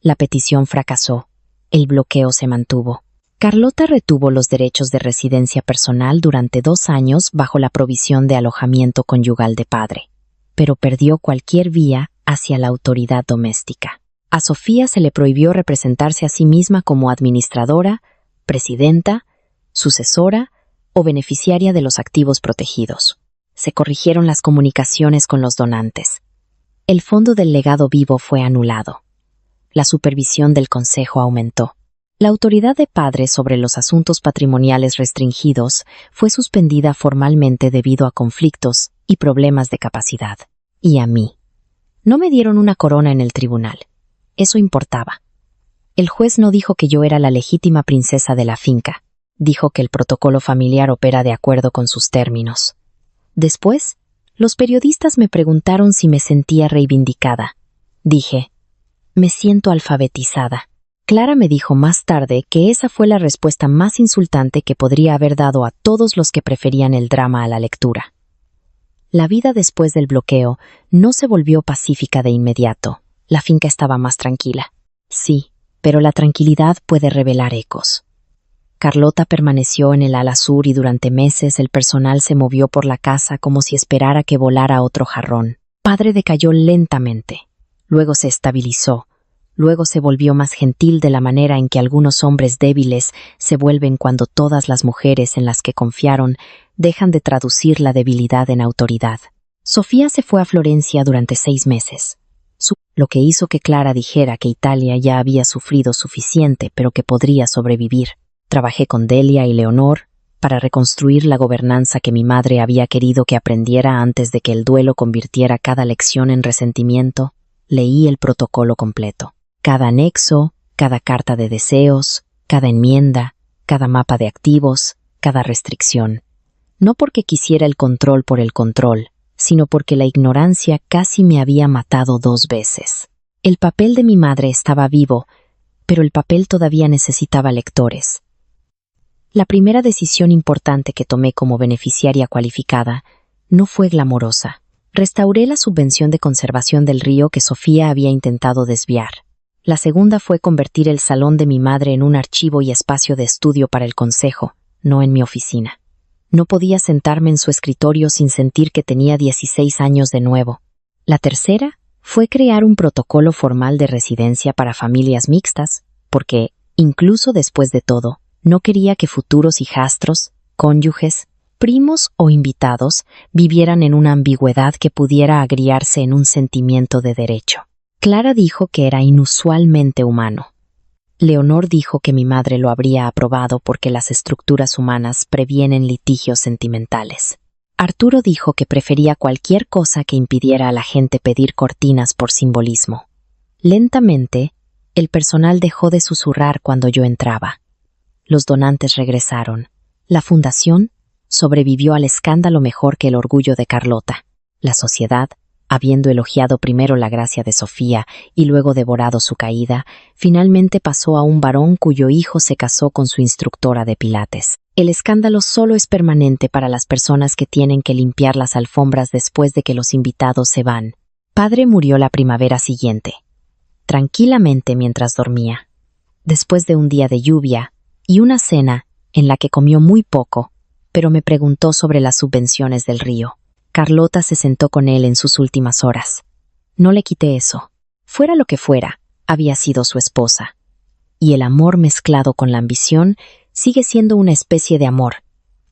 La petición fracasó. El bloqueo se mantuvo. Carlota retuvo los derechos de residencia personal durante 2 años bajo la provisión de alojamiento conyugal de padre, pero perdió cualquier vía hacia la autoridad doméstica. A Sofía se le prohibió representarse a sí misma como administradora, presidenta, sucesora o beneficiaria de los activos protegidos. Se corrigieron las comunicaciones con los donantes. El fondo del legado vivo fue anulado. La supervisión del consejo aumentó. La autoridad de padre sobre los asuntos patrimoniales restringidos fue suspendida formalmente debido a conflictos y problemas de capacidad. Y a mí. No me dieron una corona en el tribunal. Eso importaba. El juez no dijo que yo era la legítima princesa de la finca. Dijo que el protocolo familiar opera de acuerdo con sus términos. Después, los periodistas me preguntaron si me sentía reivindicada. Dije, me siento alfabetizada. Clara me dijo más tarde que esa fue la respuesta más insultante que podría haber dado a todos los que preferían el drama a la lectura. La vida después del bloqueo no se volvió pacífica de inmediato. La finca estaba más tranquila. Sí, pero la tranquilidad puede revelar ecos. Carlota permaneció en el ala sur y durante meses el personal se movió por la casa como si esperara que volara otro jarrón. Padre decayó lentamente. Luego se estabilizó. Luego se volvió más gentil de la manera en que algunos hombres débiles se vuelven cuando todas las mujeres en las que confiaron dejan de traducir la debilidad en autoridad. Sofía se fue a Florencia durante 6 meses. Lo que hizo que Clara dijera que Italia ya había sufrido suficiente, pero que podría sobrevivir. Trabajé con Delia y Leonor para reconstruir la gobernanza que mi madre había querido que aprendiera antes de que el duelo convirtiera cada lección en resentimiento. Leí el protocolo completo. Cada anexo, cada carta de deseos, cada enmienda, cada mapa de activos, cada restricción. No porque quisiera el control por el control, sino porque la ignorancia casi me había matado 2 veces. El papel de mi madre estaba vivo, pero el papel todavía necesitaba lectores. La primera decisión importante que tomé como beneficiaria cualificada no fue glamorosa. Restauré la subvención de conservación del río que Sofía había intentado desviar. La segunda fue convertir el salón de mi madre en un archivo y espacio de estudio para el consejo, no en mi oficina. No podía sentarme en su escritorio sin sentir que tenía 16 años de nuevo. La tercera fue crear un protocolo formal de residencia para familias mixtas, porque, incluso después de todo, no quería que futuros hijastros, cónyuges, primos o invitados vivieran en una ambigüedad que pudiera agriarse en un sentimiento de derecho. Clara dijo que era inusualmente humano. Leonor dijo que mi madre lo habría aprobado porque las estructuras humanas previenen litigios sentimentales. Arturo dijo que prefería cualquier cosa que impidiera a la gente pedir cortinas por simbolismo. Lentamente, el personal dejó de susurrar cuando yo entraba. Los donantes regresaron. La fundación sobrevivió al escándalo mejor que el orgullo de Carlota. La sociedad, habiendo elogiado primero la gracia de Sofía y luego devorado su caída, finalmente pasó a un varón cuyo hijo se casó con su instructora de pilates. El escándalo solo es permanente para las personas que tienen que limpiar las alfombras después de que los invitados se van. Padre murió la primavera siguiente, tranquilamente mientras dormía. Después de un día de lluvia y una cena en la que comió muy poco, pero me preguntó sobre las subvenciones del río. Carlota se sentó con él en sus últimas horas. No le quité eso. Fuera lo que fuera, había sido su esposa. Y el amor mezclado con la ambición sigue siendo una especie de amor,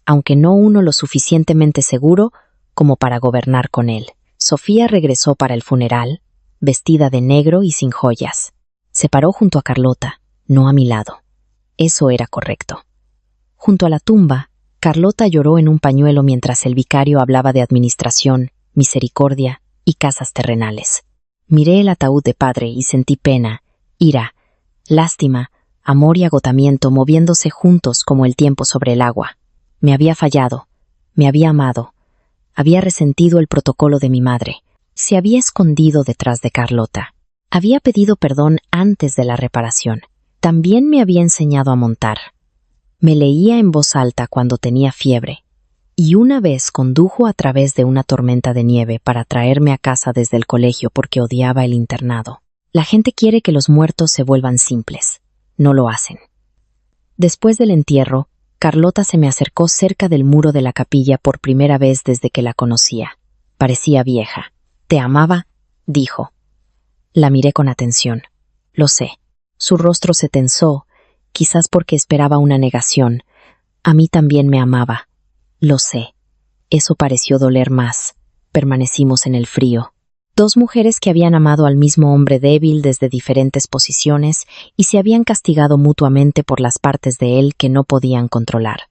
aunque no uno lo suficientemente seguro como para gobernar con él. Sofía regresó para el funeral, vestida de negro y sin joyas. Se paró junto a Carlota, no a mi lado. Eso era correcto. Junto a la tumba, Carlota lloró en un pañuelo mientras el vicario hablaba de administración, misericordia y casas terrenales. Miré el ataúd de padre y sentí pena, ira, lástima, amor y agotamiento moviéndose juntos como el tiempo sobre el agua. Me había fallado, me había amado, había resentido el protocolo de mi madre, se había escondido detrás de Carlota. Había pedido perdón antes de la reparación. También me había enseñado a montar. Me leía en voz alta cuando tenía fiebre, y una vez condujo a través de una tormenta de nieve para traerme a casa desde el colegio porque odiaba el internado. La gente quiere que los muertos se vuelvan simples. No lo hacen. Después del entierro, Carlota se me acercó cerca del muro de la capilla por primera vez desde que la conocía. Parecía vieja. «¿Te amaba?», dijo. La miré con atención. Lo sé. Su rostro se tensó, quizás porque esperaba una negación. A mí también me amaba. Lo sé. Eso pareció doler más. Permanecimos en el frío. 2 mujeres que habían amado al mismo hombre débil desde diferentes posiciones y se habían castigado mutuamente por las partes de él que no podían controlar.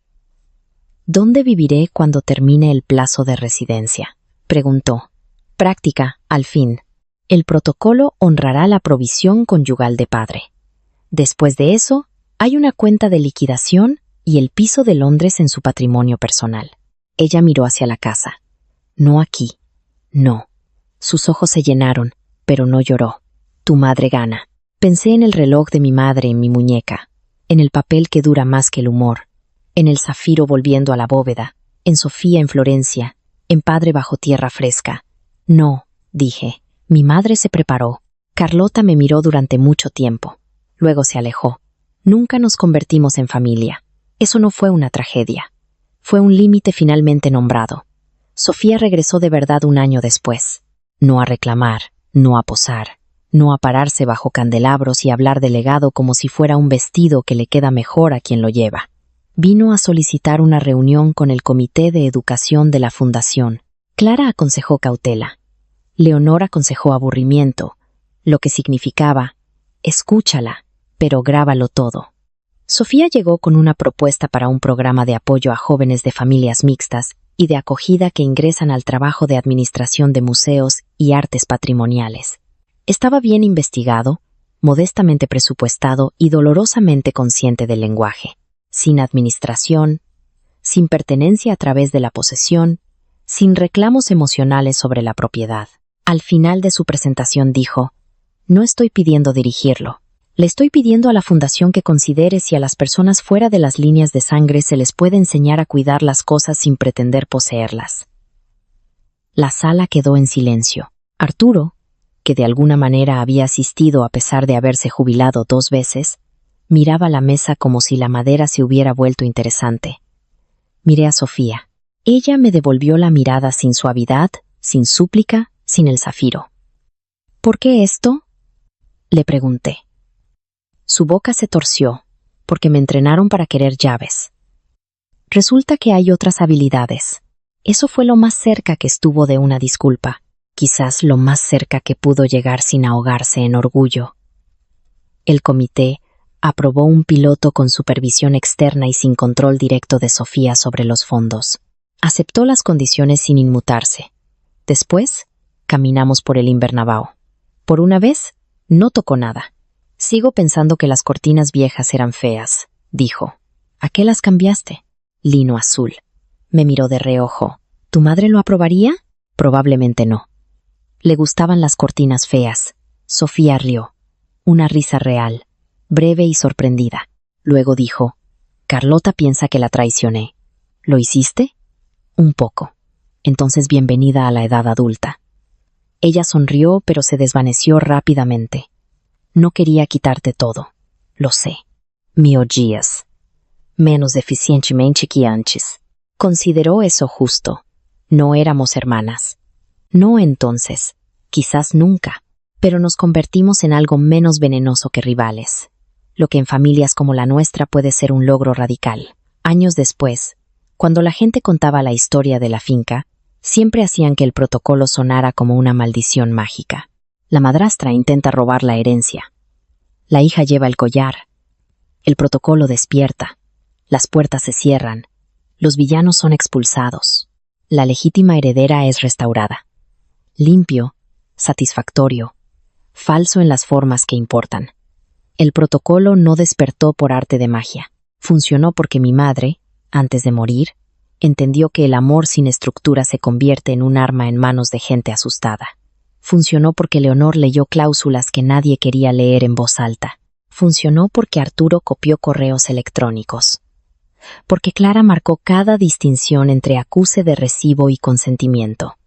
«¿Dónde viviré cuando termine el plazo de residencia?», preguntó. Práctica, al fin. El protocolo honrará la provisión conyugal de padre. Después de eso, hay una cuenta de liquidación y el piso de Londres en su patrimonio personal. Ella miró hacia la casa. No aquí. No. Sus ojos se llenaron, pero no lloró. Tu madre gana. Pensé en el reloj de mi madre en mi muñeca, en el papel que dura más que el humor, en el zafiro volviendo a la bóveda, en Sofía en Florencia, en padre bajo tierra fresca. No, dije. Mi madre se preparó. Carlota me miró durante mucho tiempo. Luego se alejó. Nunca nos convertimos en familia. Eso no fue una tragedia. Fue un límite finalmente nombrado. Sofía regresó de verdad un año después. No a reclamar, no a posar, no a pararse bajo candelabros y hablar de legado como si fuera un vestido que le queda mejor a quien lo lleva. Vino a solicitar una reunión con el Comité de Educación de la Fundación. Clara aconsejó cautela. Leonor aconsejó aburrimiento, lo que significaba, escúchala, pero grábalo todo. Sofía llegó con una propuesta para un programa de apoyo a jóvenes de familias mixtas y de acogida que ingresan al trabajo de administración de museos y artes patrimoniales. Estaba bien investigado, modestamente presupuestado y dolorosamente consciente del lenguaje, sin administración, sin pertenencia a través de la posesión, sin reclamos emocionales sobre la propiedad. Al final de su presentación dijo: no estoy pidiendo dirigirlo. Le estoy pidiendo a la fundación que considere si a las personas fuera de las líneas de sangre se les puede enseñar a cuidar las cosas sin pretender poseerlas. La sala quedó en silencio. Arturo, que de alguna manera había asistido a pesar de haberse jubilado 2 veces, miraba la mesa como si la madera se hubiera vuelto interesante. Miré a Sofía. Ella me devolvió la mirada sin suavidad, sin súplica, sin el zafiro. ¿Por qué esto?, le pregunté. Su boca se torció, porque me entrenaron para querer llaves. Resulta que hay otras habilidades. Eso fue lo más cerca que estuvo de una disculpa, quizás lo más cerca que pudo llegar sin ahogarse en orgullo. El comité aprobó un piloto con supervisión externa y sin control directo de Sofía sobre los fondos. Aceptó las condiciones sin inmutarse. Después, caminamos por el Inbernabao. Por una vez, no tocó nada. Sigo pensando que las cortinas viejas eran feas, dijo. ¿A qué las cambiaste? Lino azul. Me miró de reojo. ¿Tu madre lo aprobaría? Probablemente no. Le gustaban las cortinas feas. Sofía rió. Una risa real, breve y sorprendida. Luego dijo: Carlota piensa que la traicioné. ¿Lo hiciste? Un poco. Entonces bienvenida a la edad adulta. Ella sonrió, pero se desvaneció rápidamente. No quería quitarte todo. Lo sé. Me odias. Menos eficientemente que antes. Consideró eso justo. No éramos hermanas. No entonces. Quizás nunca. Pero nos convertimos en algo menos venenoso que rivales. Lo que en familias como la nuestra puede ser un logro radical. Años después, cuando la gente contaba la historia de la finca, siempre hacían que el protocolo sonara como una maldición mágica. La madrastra intenta robar la herencia. La hija lleva el collar. El protocolo despierta. Las puertas se cierran. Los villanos son expulsados. La legítima heredera es restaurada. Limpio, satisfactorio, falso en las formas que importan. El protocolo no despertó por arte de magia. Funcionó porque mi madre, antes de morir, entendió que el amor sin estructura se convierte en un arma en manos de gente asustada. Funcionó porque Leonor leyó cláusulas que nadie quería leer en voz alta. Funcionó porque Arturo copió correos electrónicos. Porque Clara marcó cada distinción entre acuse de recibo y consentimiento.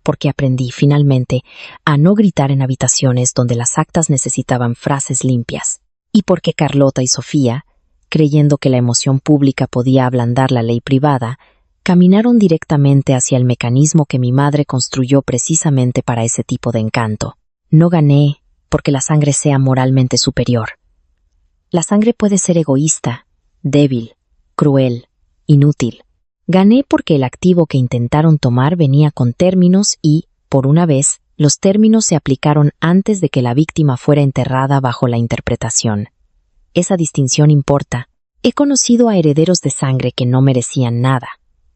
Porque aprendí, finalmente, a no gritar en habitaciones donde las actas necesitaban frases limpias. Y porque Carlota y Sofía, creyendo que la emoción pública podía ablandar la ley privada, caminaron directamente hacia el mecanismo que mi madre construyó precisamente para ese tipo de encanto. No gané porque la sangre sea moralmente superior. La sangre puede ser egoísta, débil, cruel, inútil. Gané porque el activo que intentaron tomar venía con términos y, por una vez, los términos se aplicaron antes de que la víctima fuera enterrada bajo la interpretación. Esa distinción importa. He conocido a herederos de sangre que no merecían nada,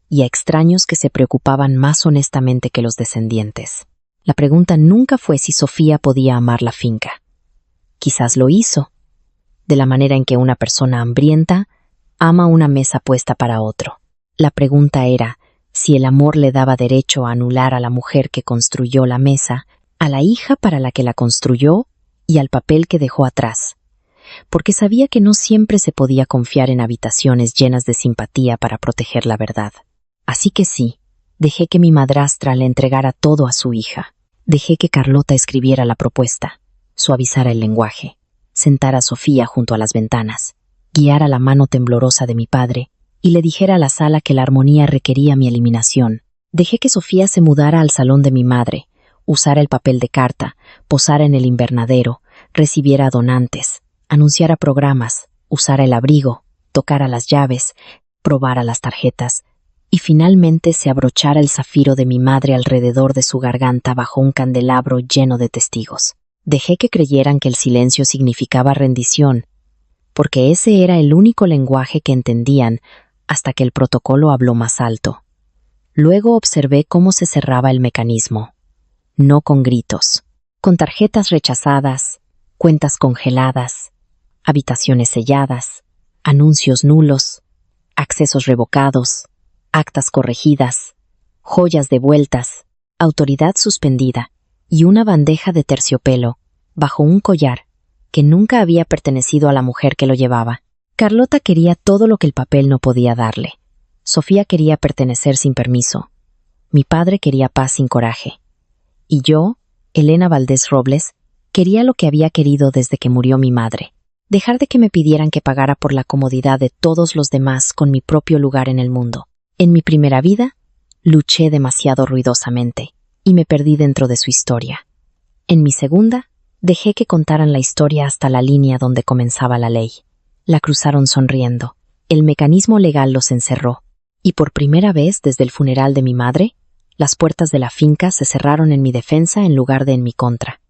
y a extraños que se preocupaban más honestamente que los descendientes. La pregunta nunca fue si Sofía podía amar la finca. Quizás lo hizo, de la manera en que una persona hambrienta ama una mesa puesta para otro. La pregunta era si el amor le daba derecho a anular a la mujer que construyó la mesa, a la hija para la que la construyó y al papel que dejó atrás, porque sabía que no siempre se podía confiar en habitaciones llenas de simpatía para proteger la verdad. Así que sí, dejé que mi madrastra le entregara todo a su hija. Dejé que Carlota escribiera la propuesta, suavizara el lenguaje, sentara a Sofía junto a las ventanas, guiara la mano temblorosa de mi padre y le dijera a la sala que la armonía requería mi eliminación. Dejé que Sofía se mudara al salón de mi madre, usara el papel de carta, posara en el invernadero, recibiera a donantes, anunciara programas, usara el abrigo, tocara las llaves, probara las tarjetas, y finalmente se abrochara el zafiro de mi madre alrededor de su garganta bajo un candelabro lleno de testigos. Dejé que creyeran que el silencio significaba rendición, porque ese era el único lenguaje que entendían hasta que el protocolo habló más alto. Luego observé cómo se cerraba el mecanismo. No con gritos, con tarjetas rechazadas, cuentas congeladas, habitaciones selladas, anuncios nulos, accesos revocados, actas corregidas, joyas devueltas, autoridad suspendida y una bandeja de terciopelo bajo un collar que nunca había pertenecido a la mujer que lo llevaba. Carlota quería todo lo que el papel no podía darle. Sofía quería pertenecer sin permiso. Mi padre quería paz sin coraje. Y yo, Elena Valdés Robles, quería lo que había querido desde que murió mi madre. Dejar de que me pidieran que pagara por la comodidad de todos los demás con mi propio lugar en el mundo. En mi primera vida, luché demasiado ruidosamente y me perdí dentro de su historia. En mi segunda, dejé que contaran la historia hasta la línea donde comenzaba la ley. La cruzaron sonriendo. El mecanismo legal los encerró. Y por primera vez desde el funeral de mi madre, las puertas de la finca se cerraron en mi defensa en lugar de en mi contra.